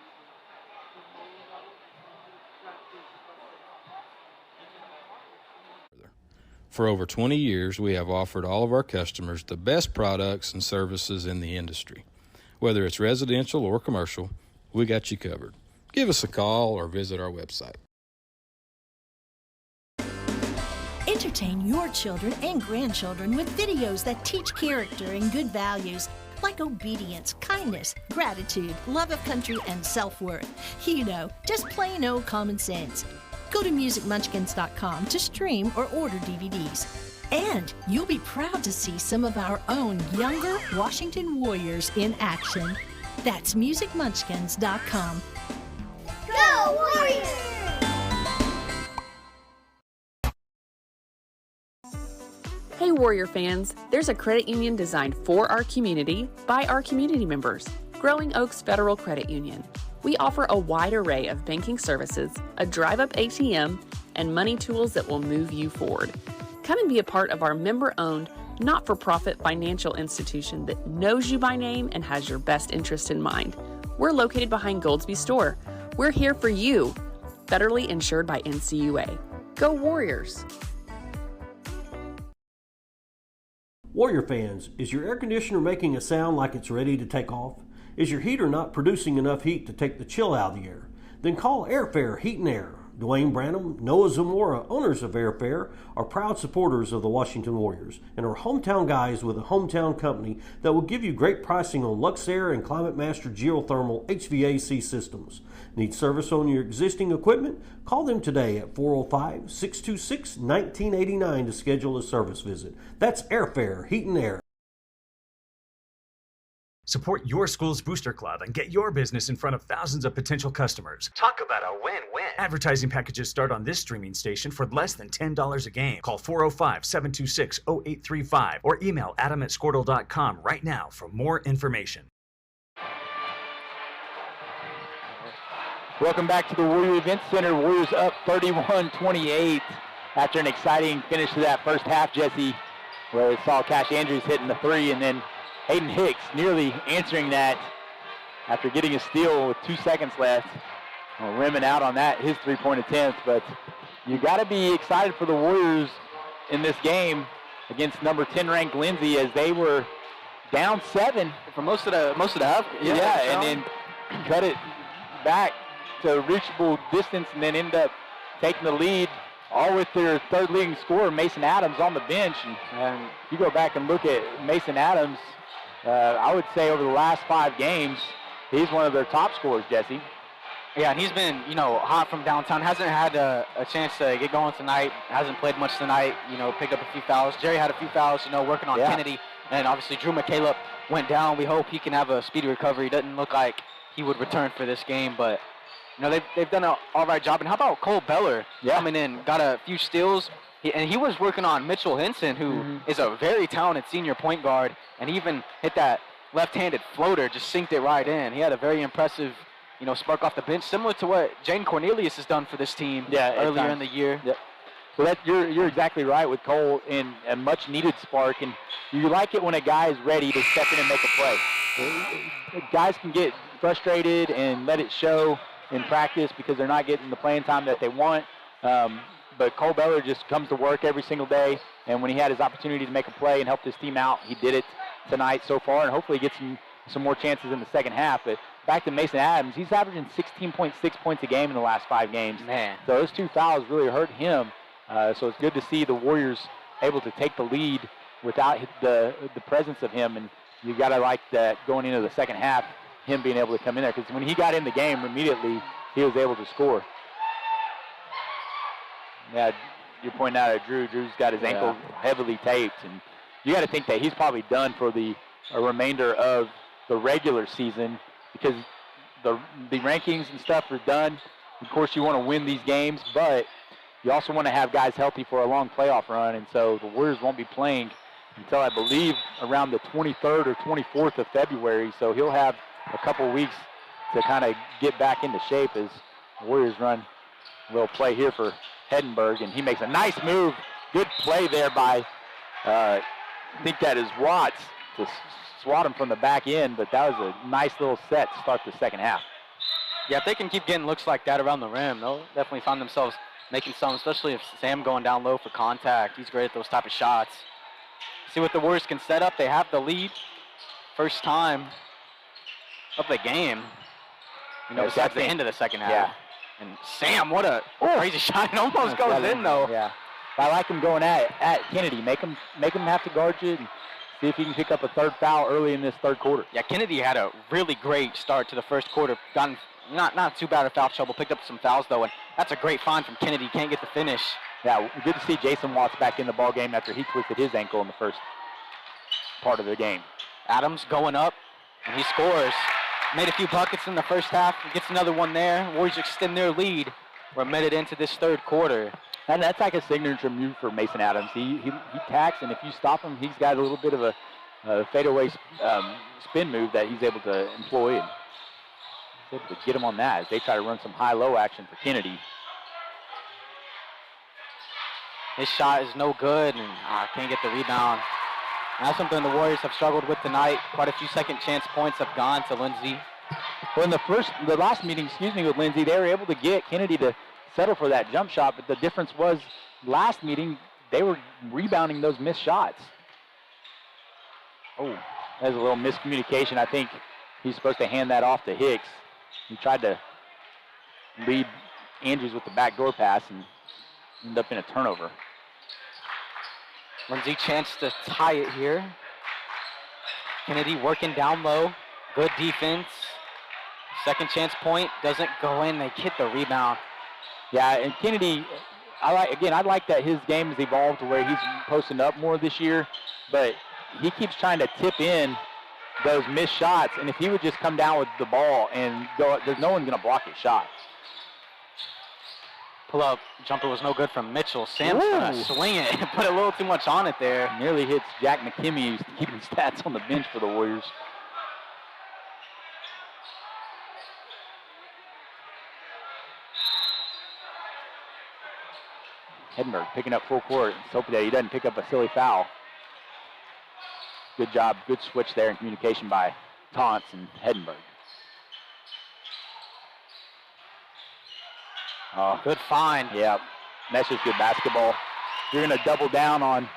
For over 20 years, we have offered all of our customers the best products and services in the industry. Whether it's residential or commercial, we got you covered. Give us a call or visit our website. Entertain your children and grandchildren with videos that teach character and good values like obedience, kindness, gratitude, love of country, and self-worth. You know, just plain old common sense. Go to musicmunchkins.com to stream or order DVDs. And you'll be proud to see some of our own younger Washington Warriors in action. That's musicmunchkins.com. Go Warriors! Hey Warrior fans, there's a credit union designed for our community by our community members, Growing Oaks Federal Credit Union. We offer a wide array of banking services, a drive-up ATM, and money tools that will move you forward. Come and be a part of our member-owned, not-for-profit financial institution that knows you by name and has your best interest in mind. We're located behind Goldsby Store. We're here for you. Federally insured by NCUA. Go Warriors! Warrior fans, is your air conditioner making a sound like it's ready to take off? Is your heater not producing enough heat to take the chill out of the air? Then call Airfare Heat and Air. Dwayne Branham, Noah Zamora, owners of Airfare, are proud supporters of the Washington Warriors and are hometown guys with a hometown company that will give you great pricing on Luxair and Climate Master geothermal HVAC systems. Need service on your existing equipment? Call them today at 405-626-1989 to schedule a service visit. That's Airfare Heat and Air. Support your school's booster club and get your business in front of thousands of potential customers. Talk about a win-win. Advertising packages start on this streaming station for less than $10 a game. Call 405-726-0835 or email adam@squirtle.com right now for more information. Welcome back to the Warrior Event Center. Warriors up 31-28 after an exciting finish to that first half, Jesse, where we saw Cash Andrews hitting the three, and then Hayden Hicks nearly answering that after getting a steal with 2 seconds left. Rimming out on that, his three-point attempt. But you got to be excited for the Warriors in this game against number 10 ranked Lindsay, as they were down 7 for most of the half. Yeah, and then cut it back to a reachable distance, and then end up taking the lead, all with their third leading scorer, Mason Adams, on the bench. And you go back and look at Mason Adams, I would say over the last 5 games, he's one of their top scorers, Jesse. Yeah, and he's been, hot from downtown. Hasn't had a chance to get going tonight. Hasn't played much tonight. Picked up a few fouls. Jerry had a few fouls, working on Kennedy. And obviously Drew McCaleb went down. We hope he can have a speedy recovery. Doesn't look like he would return for this game, but they've done an all right job. And how about Cole Beller coming in, got a few steals. He was working on Mitchell Henson, who is a very talented senior point guard, and he even hit that left-handed floater, just sinked it right in. He had a very impressive, spark off the bench, similar to what Jane Cornelius has done for this team earlier in the year. Yep. So you're exactly right with Cole in a much-needed spark, and you like it when a guy is ready to step in and make a play. Guys can get frustrated and let it show in practice because they're not getting the playing time that they want. But Cole Beller just comes to work every single day, and when he had his opportunity to make a play and help his team out, he did it tonight so far, and hopefully gets some more chances in the second half. But back to Mason Adams, he's averaging 16.6 points a game in the last 5 games. Man. So those 2 fouls really hurt him. So it's good to see the Warriors able to take the lead without the presence of him, and you got to like that going into the second half, him being able to come in there, because when he got in the game immediately, he was able to score. Yeah, you're pointing out at Drew. Drew's got his ankle heavily taped, and you got to think that he's probably done for the remainder of the regular season, because the rankings and stuff are done. Of course, you want to win these games, but you also want to have guys healthy for a long playoff run, and so the Warriors won't be playing until, I believe, around the 23rd or 24th of February, so he'll have a couple weeks to kind of get back into shape as the Warriors run a little play here for Heddenberg, and he makes a nice move. Good play there by, I think that is Watts, to swat him from the back end, but that was a nice little set to start the second half. Yeah, if they can keep getting looks like that around the rim, they'll definitely find themselves making some, especially if Sam going down low for contact. He's great at those type of shots. See what the Warriors can set up. They have the lead. First time of the game, besides the end of the second half. Yeah. And Sam, what a crazy shot. It almost goes in, though. Yeah. I like him going at Kennedy. Make him have to guard you and see if he can pick up a third foul early in this third quarter. Yeah, Kennedy had a really great start to the first quarter. Gotten not too bad of foul trouble. Picked up some fouls, though, and that's a great find from Kennedy. Can't get the finish. Yeah, good to see Jason Watts back in the ball game after he twisted his ankle in the first part of the game. Adams going up, and he scores. Made a few buckets in the first half. Gets another one there. Warriors extend their lead. We're a minute into this third quarter. And that's like a signature move for Mason Adams. He tacks, and if you stop him, he's got a little bit of a fadeaway spin move that he's able to employ. And he's able to get him on that as they try to run some high-low action for Kennedy. His shot is no good, and can't get the rebound. And that's something the Warriors have struggled with tonight. Quite a few second chance points have gone to Lindsay. Well, in the last meeting, with Lindsay, they were able to get Kennedy to settle for that jump shot, but the difference was last meeting they were rebounding those missed shots. Oh, there's a little miscommunication. I think he's supposed to hand that off to Hicks. He tried to lead Andrews with the backdoor pass and ended up in a turnover. Lindsay chance to tie it here. Kennedy working down low. Good defense. Second chance point doesn't go in. They get the rebound. Yeah, and Kennedy, I like that his game has evolved to where he's posting up more this year, but he keeps trying to tip in those missed shots, and if he would just come down with the ball and go, there's no one going to block his shot. Pull-up jumper was no good from Mitchell. Sam's going to swing it and put a little too much on it there. Nearly hits Jack McKimmey, who's keeping stats on the bench for the Warriors. Heddenberg picking up full court. Let's hope that he doesn't pick up a silly foul. Good job, good switch there in communication by Taunts and Heddenberg. Oh, good find. Yeah, that's just good basketball. You're going to double down on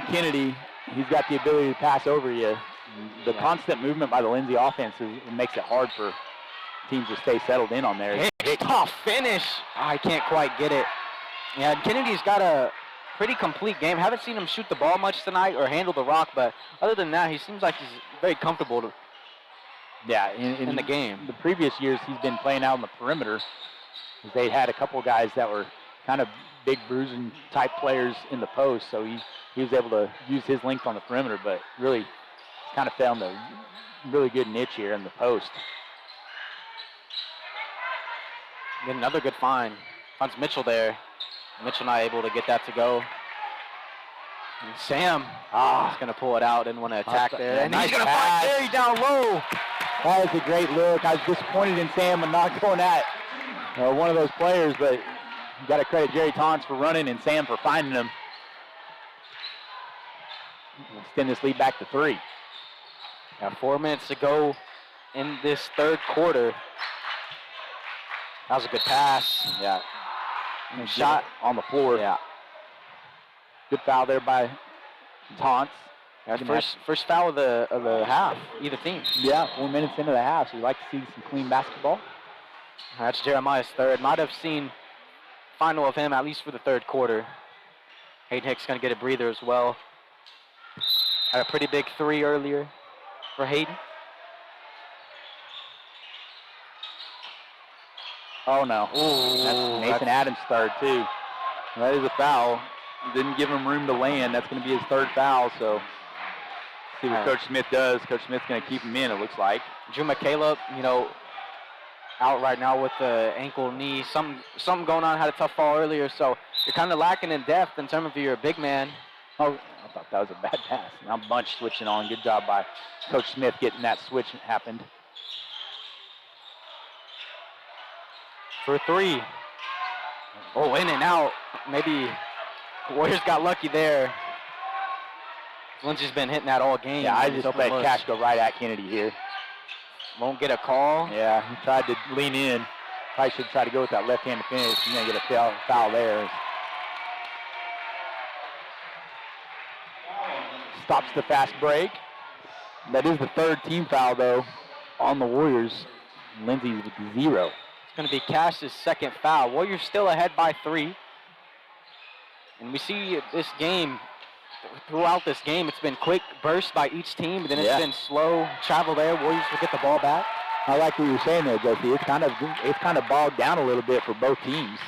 Kennedy. He's got the ability to pass over you. The constant movement by the Lindsay offense makes it hard for teams to stay settled in on there. Tough finish. Oh, I can't quite get it. Yeah, Kennedy's got a pretty complete game. Haven't seen him shoot the ball much tonight or handle the rock, but other than that, he seems like he's very comfortable in the game. The previous years, he's been playing out on the perimeter. They had a couple guys that were kind of big bruising type players in the post, so he was able to use his length on the perimeter, but really kind of found a really good niche here in the post. Get another good find. Finds Mitchell there. Mitchell not able to get that to go. And Sam is going to pull it out. Didn't want to attack there. And he's going to find Jerry down low. That is a great look. I was disappointed in Sam and not going at one of those players, but you got to credit Jerry Taunts for running and Sam for finding him. Extend this lead back to 3. Got 4 minutes to go in this third quarter. That was a good pass. Yeah. And shot on the floor. Yeah. Good foul there by Taunts. That's first foul of the half, either team. Yeah, 4 minutes into the half, so you'd like to see some clean basketball. That's Jeremiah's third. Might have seen final of him, at least for the third quarter. Hayden Hicks going to get a breather as well. Had a pretty big 3 earlier for Hayden. Oh, no. Ooh, that's Nathan Adams' third, too. That is a foul. Didn't give him room to land. That's going to be his third foul, so see what Coach Smith does. Coach Smith's going to keep him in, it looks like. Drew McCaleb, out right now with the ankle, knee. Something going on, had a tough fall earlier, so you're kind of lacking in depth in terms of your big man. Oh, I thought that was a bad pass. Now Bunch switching on. Good job by Coach Smith getting that switch happened. For 3. Oh, in and out. Maybe the Warriors got lucky there. Lindsay's been hitting that all game. Yeah, I just let Cash go right at Kennedy here. Won't get a call. Yeah, he tried to lean in. Probably should try to go with that left-handed finish. He's going to get a foul there. Stops the fast break. That is the third team foul, though, on the Warriors. Lindsay's with 0. It's going to be Cash's second foul. Warriors still ahead by 3. And we see this game, throughout this game, it's been quick bursts by each team, but then it's been slow travel there. Warriors will get the ball back. I like what you're saying there, Jesse. It's kind of bogged down a little bit for both teams.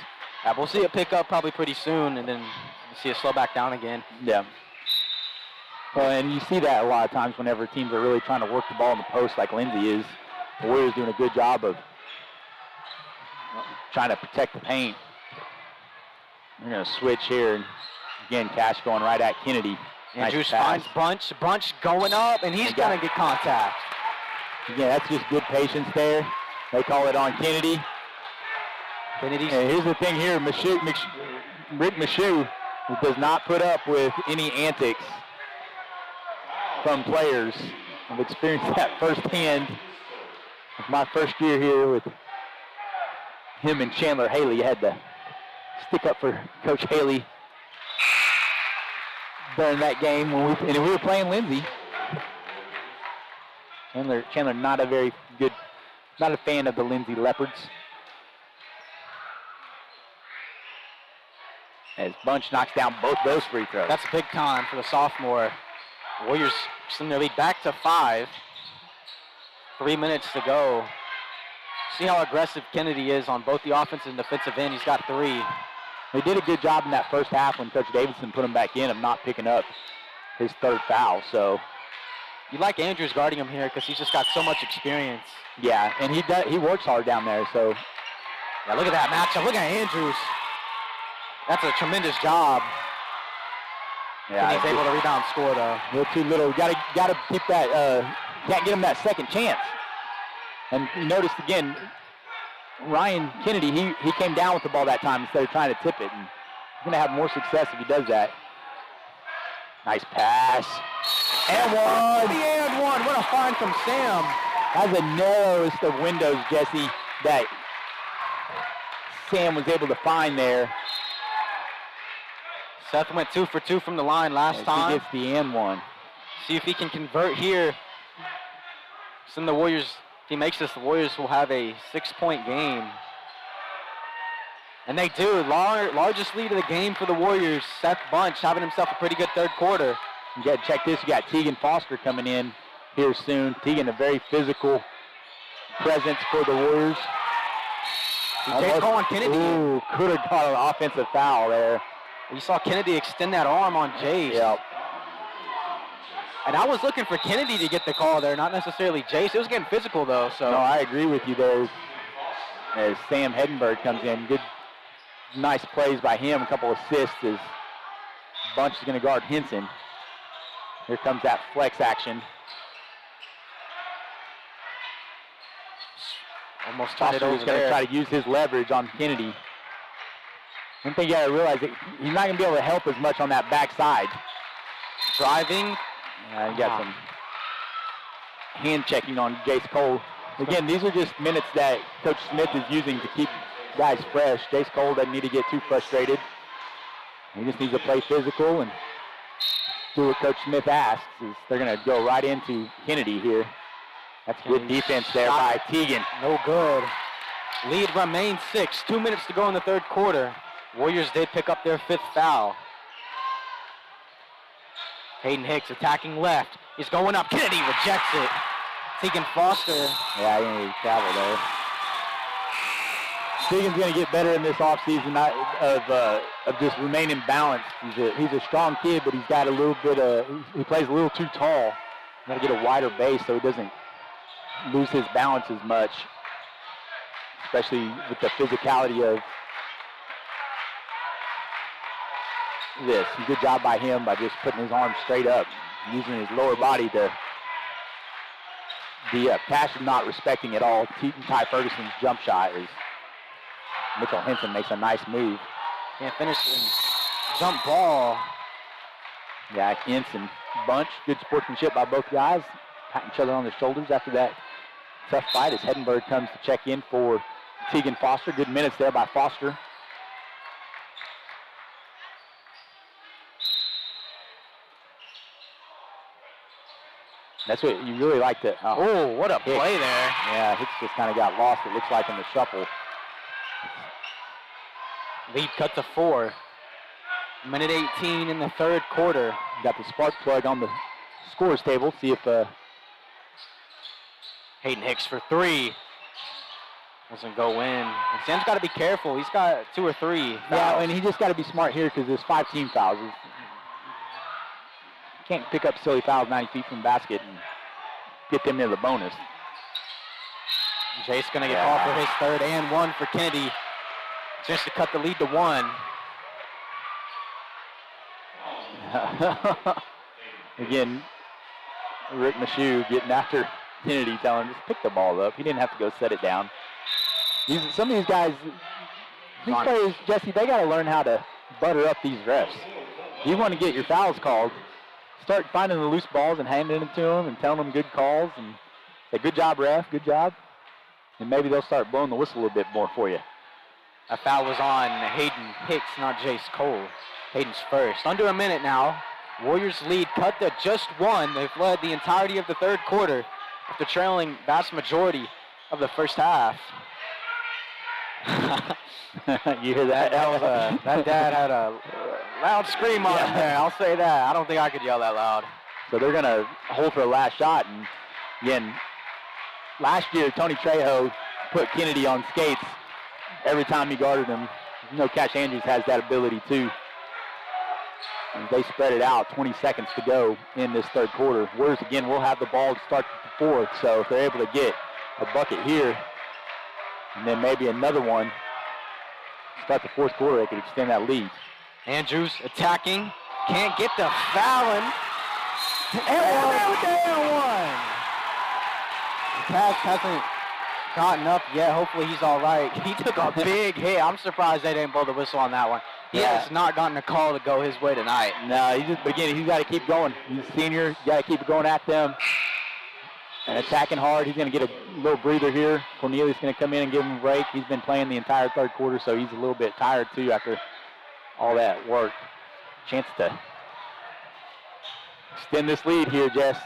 Yeah, we'll see it pick up probably pretty soon, and then we'll see it slow back down again. Yeah. Well, and you see that a lot of times whenever teams are really trying to work the ball in the post like Lindsay is. The Warriors doing a good job of trying to protect the paint. We're going to switch here. And again, Cash going right at Kennedy. Andrews finds Bunch going up, and he's going to get contact. Again, that's just good patience there. They call it on Kennedy. And here's the thing here, Rick Michoud does not put up with any antics from players. I've experienced that firsthand. It's my first year here with him and Chandler Haley. You had to stick up for Coach Haley during that game when we were playing Lindsay. Chandler not a fan of the Lindsay Leopards. As Bunch knocks down both those free throws. That's big time for the sophomore. Warriors send their lead back to 5. 3 minutes to go. See how aggressive Kennedy is on both the offensive and defensive end. He's got 3. They did a good job in that first half when Coach Davidson put him back in of not picking up his third foul. So You like Andrews guarding him here because he's just got so much experience. Yeah, and he works hard down there, so. Yeah, look at that matchup. Look at Andrews. That's a tremendous job. Yeah, and he's able to rebound score, though. A little too little. Got to keep that, can't get him that second chance. And you noticed again, Ryan Kennedy, he came down with the ball that time instead of trying to tip it. And he's going to have more success if he does that. Nice pass. And one. The and one. What a find from Sam. That's the narrowest of windows, Jesse, that Sam was able to find there. Seth went 2 for 2 from the line last time. He gets the and one. See if he can convert here. So the Warriors, if he makes this, the Warriors will have a 6-point game. And they do. Largest lead of the game for the Warriors. Seth Bunch having himself a pretty good third quarter. You got to check this. You got Tegan Foster coming in here soon. Tegan, a very physical presence for the Warriors. Jay's calling Kennedy. Ooh, could have got an offensive foul there. You saw Kennedy extend that arm on Jace. Yep. And I was looking for Kennedy to get the call there, not necessarily Jace. It was getting physical, though. So no, I agree with you there. As Sam Hedenberg comes in, good, nice plays by him. A couple assists as Bunch is going to guard Henson. Here comes that flex action. Almost turned it over. He's going to try to use his leverage on Kennedy. One thing you got to realize that he's not going to be able to help as much on that backside. Driving. You got some hand checking on Jace Cole. Again, these are just minutes that Coach Smith is using to keep guys fresh. Jace Cole doesn't need to get too frustrated. He just needs to play physical and do what Coach Smith asks. They're going to go right into Kennedy here. That's good defense there by Tegan. No good. Lead remains 6. 2 minutes to go in the third quarter. Warriors did pick up their 5th foul. Hayden Hicks attacking left. He's going up. Kennedy rejects it. Tegan Foster. Yeah, he didn't travel there. Tegan's going to get better in this offseason of just remaining balanced. He's a strong kid, but he's got a little bit of, he plays a little too tall. Got to get a wider base so he doesn't lose his balance as much, especially with the physicality of this. Good job by him by just putting his arms straight up, using his lower body to be up. Cash is not respecting at all. Ty Ferguson's jump shot is, Mitchell Henson makes a nice move. Can't finish jump ball. Yeah, Henson, Bunch, good sportsmanship by both guys, patting each other on their shoulders after that tough fight as Hedenberg comes to check in for Tegan Foster. Good minutes there by Foster. That's what you really like to. Oh, what a play there. Yeah, Hicks just kind of got lost, it looks like, in the shuffle. Lead cut to 4. Minute 18 in the third quarter. Got the spark plug on the scores table. See if Hayden Hicks for 3. Doesn't go in. And Sam's got to be careful. He's got 2 or 3 fouls. Yeah, and he just got to be smart here because there's 5 team fouls. Can't pick up silly fouls 90 feet from the basket and get them near the bonus. Jace going to get called for his 3rd and 1 for Kennedy. Just to cut the lead to 1. Again, Rick Michoud getting after Kennedy, telling him just pick the ball up. He didn't have to go set it down. Some of these guys, these players, Jesse, they got to learn how to butter up these refs. You want to get your fouls called, start finding the loose balls and handing them to them and telling them good calls and say, good job, ref, good job. And maybe they'll start blowing the whistle a little bit more for you. A foul was on Hayden Hicks, not Jace Cole. Hayden's first. Under a minute now. Warriors lead cut to just 1. They've led the entirety of the third quarter after trailing vast majority of the first half. You hear that? That dad had a loud scream on him there. I'll say that. I don't think I could yell that loud. So they're going to hold for a last shot. And again, last year, Tony Trejo put Kennedy on skates every time he guarded him. You know, Cash Andrews has that ability too. They spread it out, 20 seconds to go in this third quarter. Warriors, again, will have the ball to start the fourth, so if they're able to get a bucket here and then maybe another one, start the fourth quarter, they could extend that lead. Andrews attacking, can't get the foul, and with the and one. The pass hasn't gotten up yet. Hopefully he's all right. He took a big hit. I'm surprised they didn't blow the whistle on that one. He has not gotten a call to go his way tonight. No, but again, he's got to keep going. He's a senior. You got to keep going at them and attacking hard. He's going to get a little breather here. Cornelius going to come in and give him a break. He's been playing the entire third quarter, so he's a little bit tired too after all that work. Chance to extend this lead here, Jess.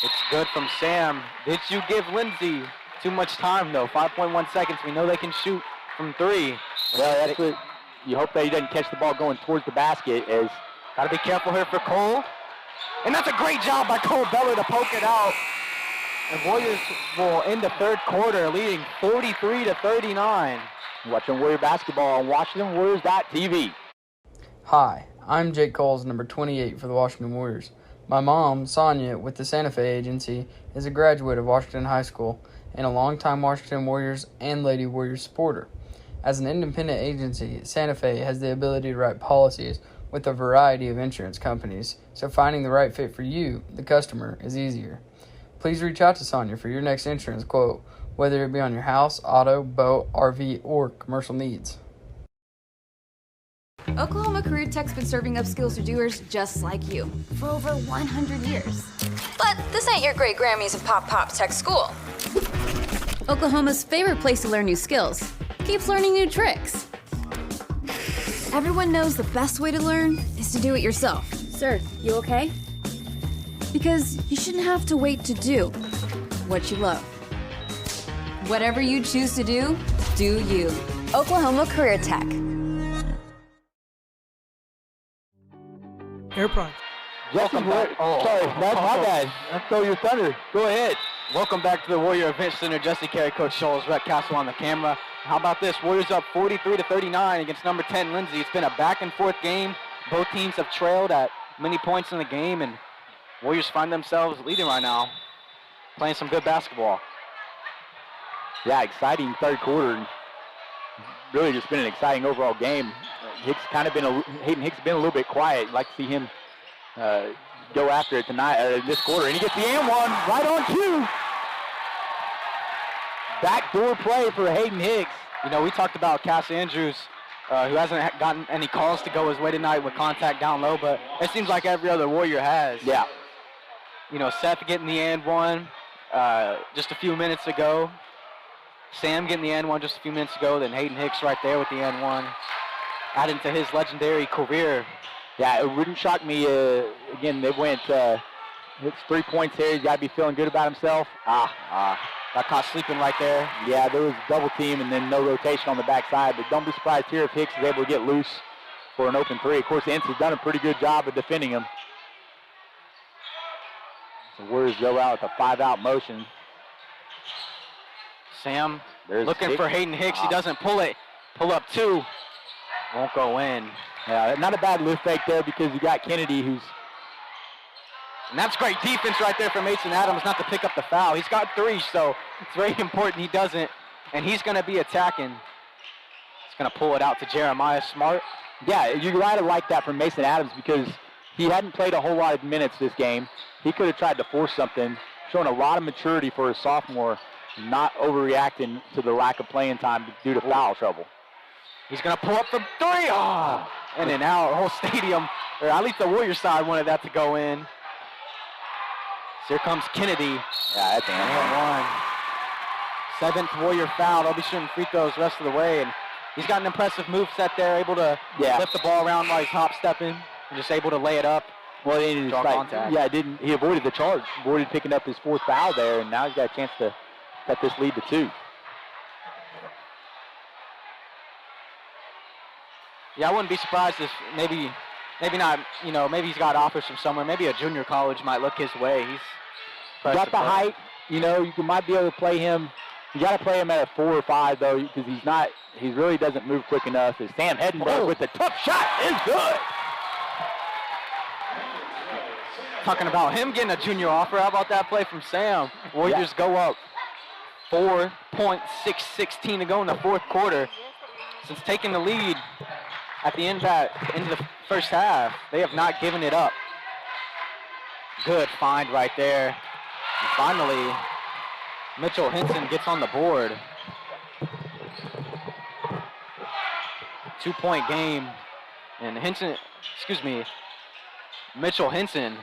It's good from Sam. Did you give Lindsay too much time though? 5.1 seconds. We know they can shoot from three. Well, that's what you hope that he doesn't catch the ball going towards the basket. As got to be careful here for Cole. And that's a great job by Cole Beller to poke it out. The Warriors will end the third quarter leading 43-39. Watching Warrior basketball on WashingtonWarriors.tv. Hi, I'm Jake Coles, number 28 for the Washington Warriors. My mom, Sonia, with the Santa Fe Agency, is a graduate of Washington High School and a longtime Washington Warriors and Lady Warriors supporter. As an independent agency, Santa Fe has the ability to write policies with a variety of insurance companies, so finding the right fit for you, the customer, is easier. Please reach out to Sonia for your next insurance quote, whether it be on your house, auto, boat, RV, or commercial needs. Oklahoma Career Tech's been serving up skills to doers just like you for over 100 years. But this ain't your great Grammys and Pop Tech school. Oklahoma's favorite place to learn new skills keeps learning new tricks. Everyone knows the best way to learn is to do it yourself. Sir, you okay? Because you shouldn't have to wait to do what you love. Whatever you choose to do, do you. Oklahoma Career Tech. Air Products. Welcome back. Sorry, that's my bad. I stole your thunder. Go ahead. Welcome back to the Warrior Event Center. Jesse Carey, Coach Scholes, Rhett Castle on the camera. How about this? Warriors up 43-39 against number 10, Lindsay. It's been a back-and-forth game. Both teams have trailed at many points in the game, and Warriors find themselves leading right now, playing some good basketball. Yeah, exciting third quarter. Really just been an exciting overall game. Hayden Hicks been a little bit quiet. I'd like to see him go after it tonight, this quarter. And he gets the and one right on cue. Backdoor play for Hayden Hicks. You know, we talked about Cass Andrews, who hasn't gotten any calls to go his way tonight with contact down low, but it seems like every other Warrior has. Yeah. You know, Seth getting the and one just a few minutes ago. Sam getting the and one just a few minutes ago. Then Hayden Hicks right there with the and one, adding to his legendary career. Yeah, it wouldn't shock me. Again, they went, it's 3 points here. He's got to be feeling good about himself. Got caught sleeping right there. Yeah, there was a double team and then no rotation on the backside. But don't be surprised here if Hicks is able to get loose for an open three. Of course, the Ints has done a pretty good job of defending him. So Warriors go out with a 5-out motion. Sam looking for Hayden Hicks. He doesn't pull it. Pull up two. Won't go in. Yeah, not a bad lift fake there because you got Kennedy who's... And that's great defense right there from Mason Adams not to pick up the foul. He's got three, so it's very important he doesn't. And he's going to be attacking. He's going to pull it out to Jeremiah Smart. Yeah, you got to like that from Mason Adams because he hadn't played a whole lot of minutes this game. He could have tried to force something, showing a lot of maturity for a sophomore, not overreacting to the lack of playing time due to foul trouble. He's going to pull up from three. Oh, and then now the whole stadium, or at least the Warriors side, wanted that to go in. So here comes Kennedy. Yeah, that's and one. 7th Warrior foul. They'll be shooting free throws the rest of the way. And he's got an impressive move set there, able to lift the ball around while he's hop-stepping and just able to lay it up. Well, he contact. Yeah, he avoided the charge, avoided picking up his 4th foul there, and now he's got a chance to cut this lead to 2. Yeah, I wouldn't be surprised if maybe not, you know, maybe he's got offers from somewhere. Maybe a junior college might look his way. He's got the height, you know, you might be able to play him. You got to play him at a 4 or 5, though, because he really doesn't move quick enough. As Sam Heddenberg with the tough shot is good. Talking about him getting a junior offer. How about that play from Sam? Warriors go up 4 points, 6:16 to go in the fourth quarter. Since taking the lead at the end into the first half, they have not given it up. Good find right there. And finally, Mitchell Henson gets on the board. 2-point game. And Mitchell Henson,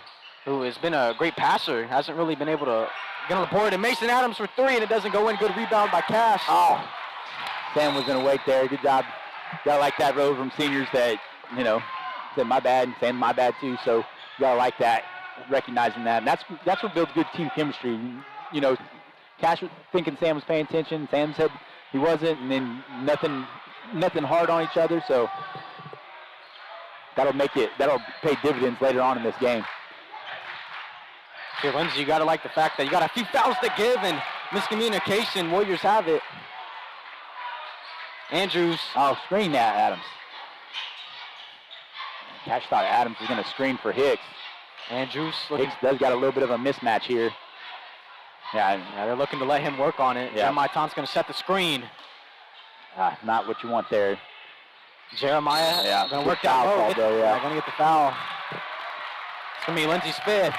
who has been a great passer, hasn't really been able to get on the board. And Mason Adams for 3, and it doesn't go in. Good rebound by Cash. Oh, Sam was going to wait there. Good job. Gotta like that row from seniors that, said my bad, and Sam my bad too. So you gotta like that, recognizing that. And that's what builds good team chemistry. Cash was thinking Sam was paying attention. Sam said he wasn't, and then nothing hard on each other. So that'll pay dividends later on in this game. Here, Lindsay, you gotta like the fact that you got a few fouls to give and miscommunication. Warriors have it. Andrews. Oh, screen that, Adams. Cash thought Adams was going to screen for Hicks. Andrews. Hicks does got a little bit of a mismatch here. Yeah, they're looking to let him work on it. Yeah. Jeremiah Ton's going to set the screen. Not what you want there. Jeremiah going to work that low. Going to get the foul. It's going to be Lindsay's 5th.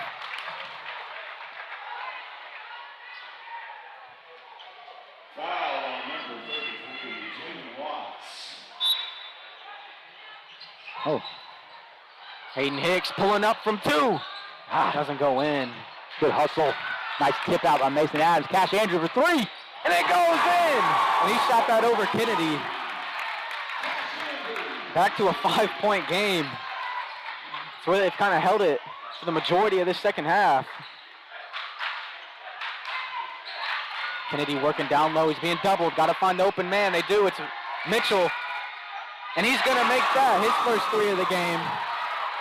Oh. Hayden Hicks pulling up from 2. Doesn't go in. Good hustle. Nice tip out by Mason Adams. Cash Andrews for 3. And it goes in. And he shot that over Kennedy. Back to a 5-point game. That's where they've kind of held it for the majority of this second half. Kennedy working down low. He's being doubled. Got to find the open man. They do. It's Mitchell. And he's going to make that his first 3 of the game.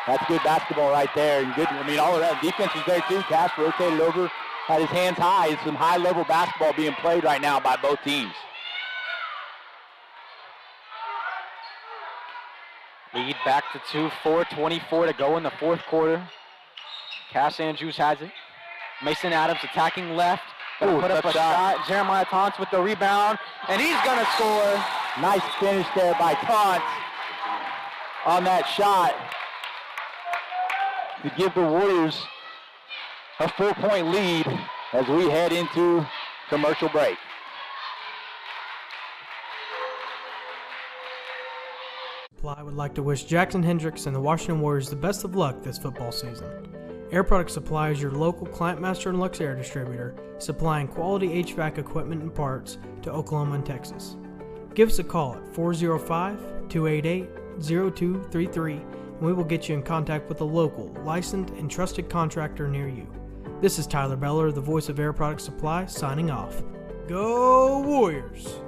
That's good basketball right there. And good. All of that defense was there too. Cash rotated over, had his hands high. It's some high-level basketball being played right now by both teams. Lead back to 2, 4:24 to go in the fourth quarter. Cash Andrews has it. Mason Adams attacking left. Gonna put up a shot. Jeremiah Taunts with the rebound, and he's gonna score. Nice finish there by Taunts on that shot to give the Warriors a 4-point lead as we head into commercial break. Supply would like to wish Jackson Hendricks and the Washington Warriors the best of luck this football season. Air Product Supply is your local Client Master and Lux Air distributor, supplying quality HVAC equipment and parts to Oklahoma and Texas. Give us a call at 405-288-0233 and we will get you in contact with a local, licensed, and trusted contractor near you. This is Tyler Beller, the voice of Air Product Supply, signing off. Go Warriors!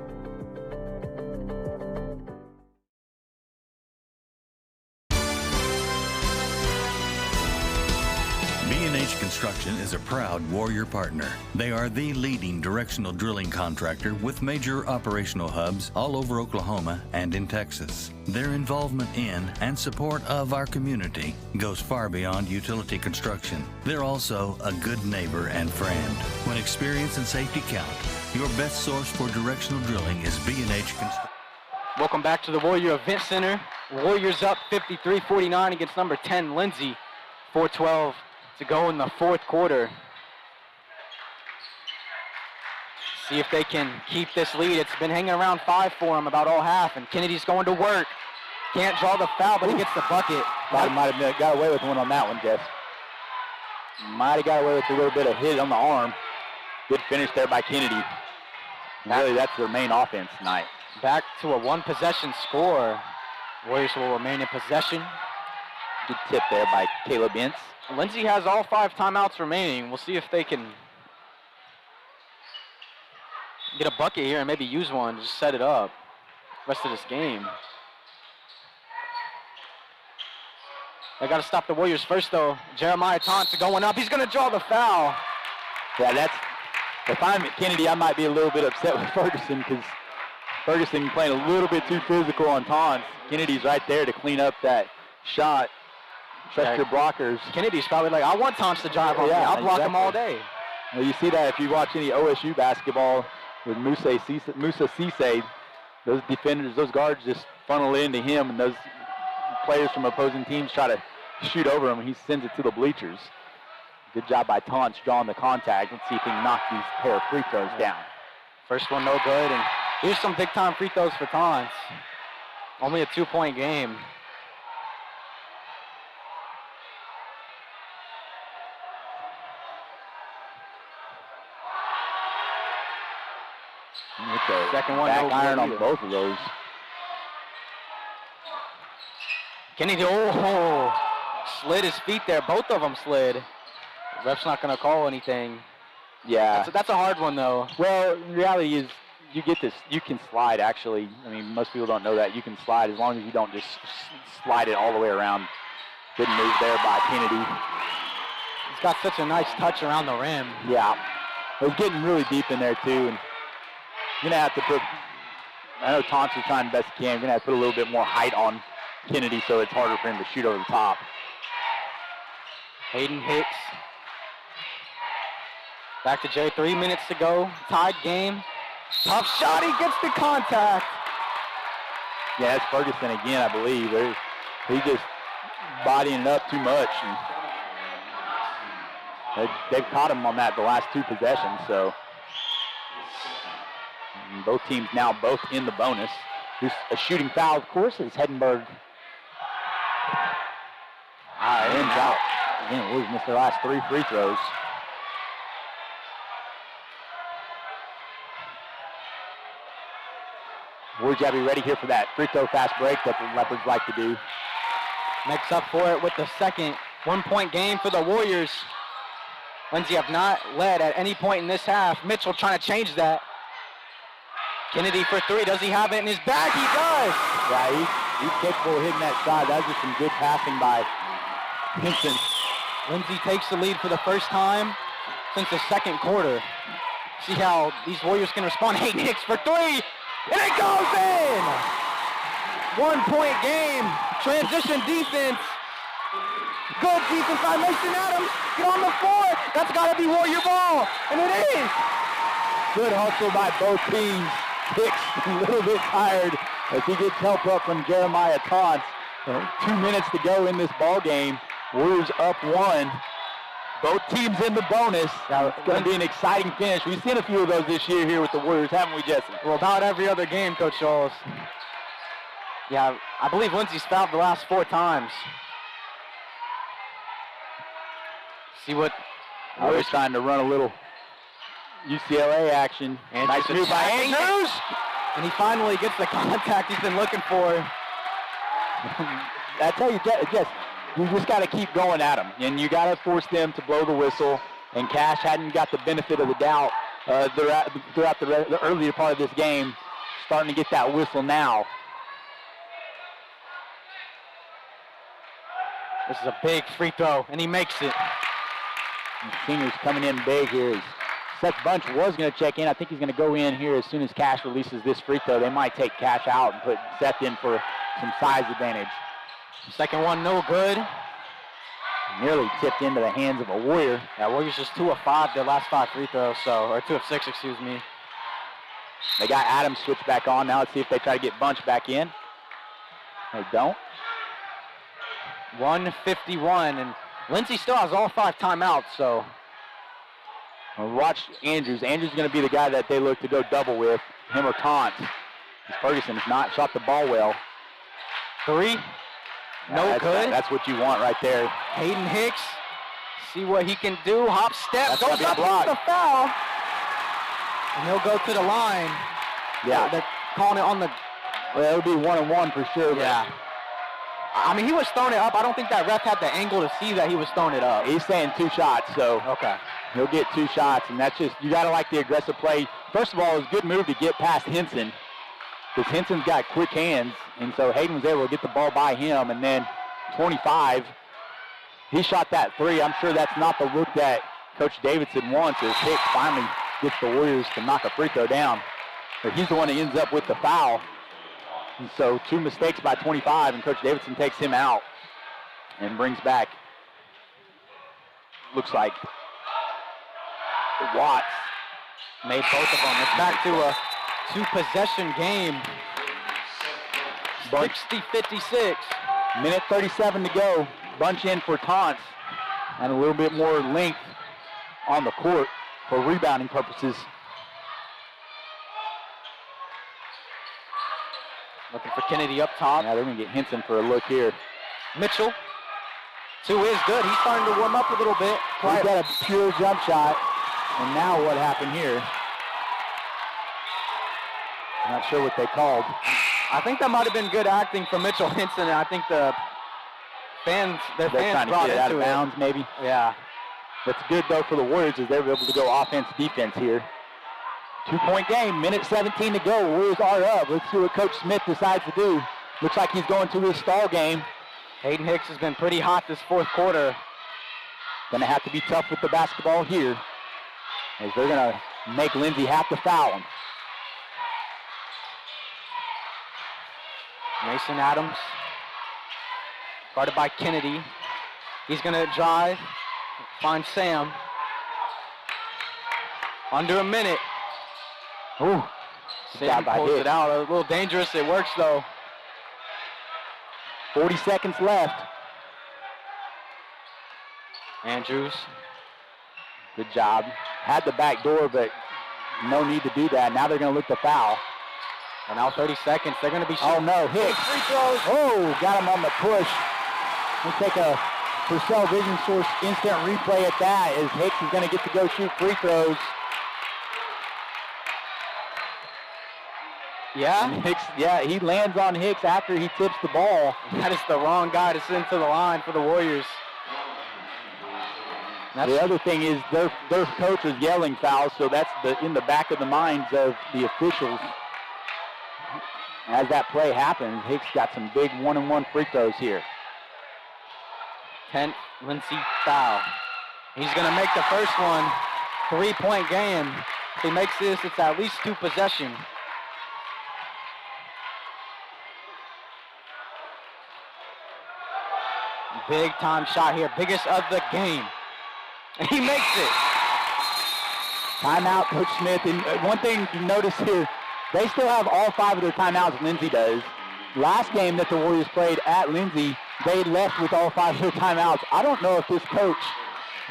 B&H Construction is a proud Warrior partner. They are the leading directional drilling contractor with major operational hubs all over Oklahoma and in Texas. Their involvement in and support of our community goes far beyond utility construction. They're also a good neighbor and friend. When experience and safety count, your best source for directional drilling is B&H Construction. Welcome back to the Warrior Event Center. Warriors up 53-49 against number 10, Lindsay. 4:12 to go in the fourth quarter. See if they can keep this lead. It's been hanging around 5 for them about all half, and Kennedy's going to work. Can't draw the foul, but he gets the bucket. Might have got away with one on that one, Jess. Might have got away with a little bit of hit on the arm. Good finish there by Kennedy. Really, that's their main offense tonight. Back to a 1-possession score. Warriors will remain in possession. Good tip there by Caleb Ince. Lindsay has all 5 timeouts remaining. We'll see if they can get a bucket here and maybe use one to just set it up the rest of this game. They got to stop the Warriors first, though. Jeremiah Taunts going up. He's going to draw the foul. Yeah, if I'm Kennedy, I might be a little bit upset with Ferguson because Ferguson playing a little bit too physical on Taunts. Kennedy's right there to clean up that shot. Trust your blockers. Kennedy's probably like, I want Tons to drive on me. I'll block him all day. Well, you see that if you watch any OSU basketball with Musa Cisse, those defenders, those guards just funnel into him, and those players from opposing teams try to shoot over him, and he sends it to the bleachers. Good job by Taunts drawing the contact. Let's see if he can knock these pair of free throws down. First one no good, and here's some big-time free throws for Taunts. Only a 2-point game. Second one, back iron on both of those. Kennedy, slid his feet there. Both of them slid. The ref's not going to call anything. Yeah. That's a hard one, though. Well, the reality is you get this, you can slide, actually. I mean, most people don't know that. You can slide as long as you don't just slide it all the way around. Good move there by Kennedy. He's got such a nice touch around the rim. Yeah. It was getting really deep in there, too. And you're going to have to put, I know Taunts is trying the best he can. You're going to have to put a little bit more height on Kennedy so it's harder for him to shoot over the top. Hayden Hicks. Back to Jay, 3 minutes to go. Tied game. Tough shot, he gets the contact. Yeah, that's Ferguson again, I believe. He's just bodying it up too much. And they've caught him on that the last 2 possessions, so. And both teams now both in the bonus. There's a shooting foul, of course, is Heddenberg. Ends out. Again, Warriors missed their last 3 free throws. Warriors got to be ready here for that free throw fast break that the Leopards like to do. Makes up for it with the second 1-point game for the Warriors. Lindsay have not led at any point in this half. Mitchell trying to change that. Kennedy for 3. Does he have it in his bag? He does. Yeah, he's capable of hitting that shot. That was just some good passing by Hinson. Lindsay takes the lead for the first time since the second quarter. See how these Warriors can respond. Hayden Hicks for 3. And it goes in! 1-point game. Transition defense. Good defense by Mason Adams. Get on the floor. That's got to be Warrior ball. And it is. Good hustle by both teams. Hicks a little bit tired as he gets help up from Jeremiah Taunts. 2 minutes to go in this ball game. Warriors up 1. Both teams in the bonus. Now, it's going to be an exciting finish. We've seen a few of those this year here with the Warriors, haven't we, Jesse? Well, about every other game, Coach Scholes. Yeah, I believe Lindsay's fouled the last 4 times. See what... Warriors trying to run a little UCLA action. And nice move by Andrews. And he finally gets the contact he's been looking for. I tell you, Jess, you just got to keep going at them, and you got to force them to blow the whistle. And Cash hadn't got the benefit of the doubt throughout the earlier part of this game. Starting to get that whistle now. This is a big free throw, and he makes it. And the senior's coming in big here. Seth Bunch was going to check in. I think he's going to go in here as soon as Cash releases this free throw. They might take Cash out and put Seth in for some size advantage. Second one, no good. Nearly tipped into the hands of a Warrior. Yeah, Warriors just 2 of 5 their last 5 free throws, or 2 of 6, excuse me. They got Adams switched back on. Now let's see if they try to get Bunch back in. They don't. 1:51, and Lindsay still has all 5 timeouts, so. Well, watch Andrews. Andrews is going to be the guy that they look to go double with, him or Taunts. Ferguson has not shot the ball well. 3. No good. That's what you want right there. Hayden Hicks, see what he can do. Hop step, That's goes up with the foul. And he'll go to the line. Yeah. They're calling it on the... Well, it'll be 1-on-1 for sure. Yeah. I mean, he was throwing it up. I don't think that ref had the angle to see that he was throwing it up. He's saying 2 shots, so okay. He'll get 2 shots, and that's just, you got to like the aggressive play. First of all, it was a good move to get past Henson, because Henson's got quick hands, and so Hayden was able to get the ball by him, and then 25, he shot that 3. I'm sure that's not the look that Coach Davidson wants, as Hicks finally gets the Warriors to knock a free throw down. But he's the one that ends up with the foul. And so 2 mistakes by 25, and Coach Davidson takes him out. and brings back, looks like Watts. Made both of them. It's back to a two-possession game. 60-56. Minute 37 to go. Bunch in for taunts and a little bit more length on the court for rebounding purposes. Looking for Kennedy up top. Yeah, they're going to get Henson for a look here. Mitchell. Two is good. He's starting to warm up a little bit. He's got a pure jump shot. And now what happened here? I'm not sure what they called. I think that might have been good acting from Mitchell Henson. I think the fans, their fans brought it out of bounds, maybe. Yeah. What's good though for the Warriors is they were able to go offense, defense here. 2-point game, minute 17 to go. Warriors are up. Let's see what Coach Smith decides to do. Looks like he's going to his stall game. Hayden Hicks has been pretty hot this fourth quarter. Gonna have to be tough with the basketball here, as they're gonna make Lindsay have to foul him. Mason Adams, guarded by Kennedy. He's gonna drive, find Sam. Under a minute. Ooh, Sam pulls it out. A little dangerous. It works though. 40 seconds left. Andrews. Good job. Had the back door, but no need to do that. Now they're going to look to foul. And now 30 seconds. They're going to be shooting. Oh, no. Hicks. Free throws. Oh, got him on the push. We'll take a Purcell Vision Source instant replay at that, as Hicks is going to get to go shoot free throws. Yeah? And Hicks, yeah, he lands on Hicks after he tips the ball. That is the wrong guy to send to the line for the Warriors. The other thing is their coach is yelling fouls, so that's in the back of the minds of the officials. As that play happens, Hicks got some big one-and-one free throws here. 10th Lindsay foul. He's going to make the first one. 3-point game. If he makes this, it's at least two possession. Big time shot here. Biggest of the game. And he makes it. Timeout, Coach Smith. And one thing to notice here, they still have all 5 of their timeouts, Lindsay does. Last game that the Warriors played at Lindsay, they left with all 5 of their timeouts. I don't know if this coach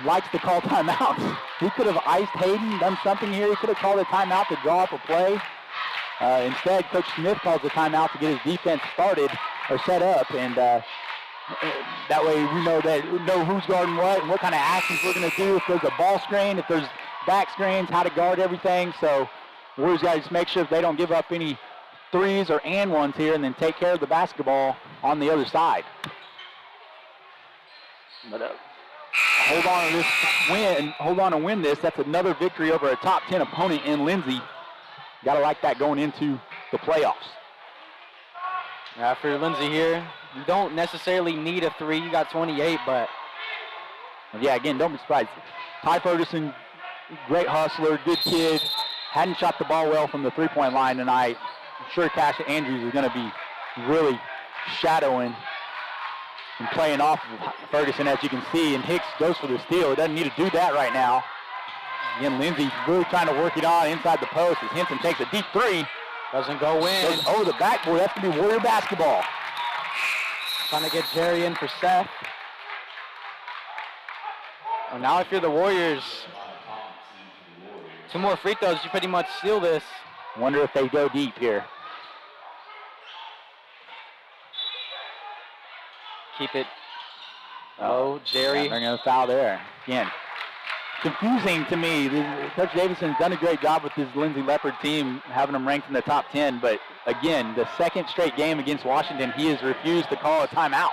likes to call timeouts. He could have iced Hayden, done something here. He could have called a timeout to draw up a play. Instead, Coach Smith calls a timeout to get his defense started or set up. And that way we know who's guarding what and what kind of actions we're going to do. If there's a ball screen, if there's back screens, how to guard everything. So Warriors got to just make sure they don't give up any threes or and ones here, and then take care of the basketball on the other side. But hold on to this win. Hold on to win this. That's another victory over a top 10 opponent in Lindsay. Got to like that going into the playoffs. For Lindsay here, you don't necessarily need a 3. You got 28, but yeah, again, don't be surprised. Ty Ferguson, great hustler, good kid. Hadn't shot the ball well from the three-point line tonight. I'm sure Cash Andrews is going to be really shadowing and playing off of Ferguson, as you can see. And Hicks goes for the steal. He doesn't need to do that right now. Again, Lindsay really trying to work it on inside the post as Henson takes a deep 3. Doesn't go in. Goes over the backboard. That's going to be Warrior basketball. Trying to get Jerry in for Seth. Well, now if you're the Warriors, 2 more free throws, you pretty much seal this. Wonder if they go deep here. Keep it. Oh, Jerry. They're going to foul there. Again, confusing to me. Coach Davidson's done a great job with his Lindsay Leopard team, having them ranked in the top 10. But again, the second straight game against Washington, he has refused to call a timeout.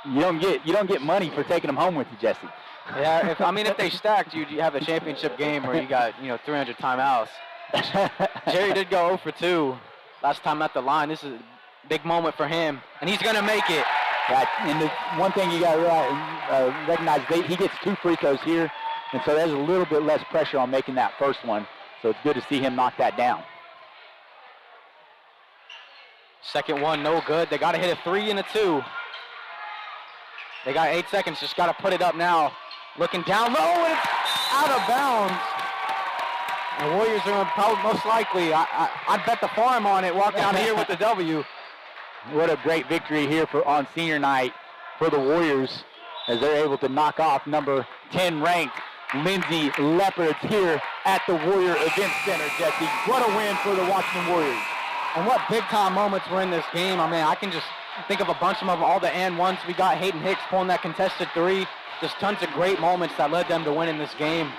You don't get money for taking them home with you, Jesse. Yeah, if they stacked, you'd have a championship game where you got 300 timeouts. Jerry did go 0 for 2 last time at the line. This is a big moment for him, and he's gonna make it. Yeah, and the one thing you got to recognize, he gets 2 free throws here, and so there's a little bit less pressure on making that first one. So it's good to see him knock that down. Second one, no good. They got to hit a 3 and a 2. They got 8 seconds, just got to put it up now. Looking down low, and it's out of bounds. The Warriors are probably most likely, I'd bet the farm on it, walk out here with the W. What a great victory here on senior night for the Warriors as they're able to knock off number 10 ranked Lindsay Leopards here at the Warrior Event Center, Jesse. What a win for the Washington Warriors. And what big-time moments were in this game. I mean, I can just think of a bunch of them, all the and ones. We got Hayden Hicks pulling that contested three. Just tons of great moments that led them to win in this game.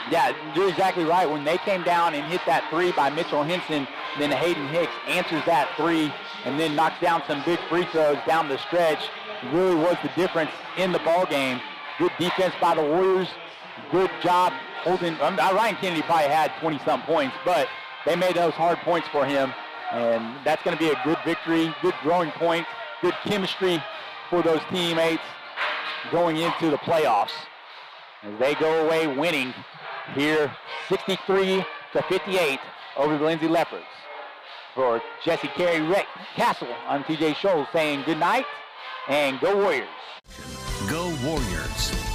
Yeah, you're exactly right. When they came down and hit that three by Mitchell Henson, then Hayden Hicks answers that three and then knocks down some big free throws down the stretch. Really was the difference in the ball game. Good defense by the Warriors. Good job holding. Ryan Kennedy probably had 20-some points, but they made those hard points for him. And that's going to be a good victory, good growing point, good chemistry for those teammates going into the playoffs as they go away winning here 63-58 over the Lindsay Leopards. For Jesse Carey, Rick Castle, I'm TJ Scholes saying good night and go Warriors. Go Warriors.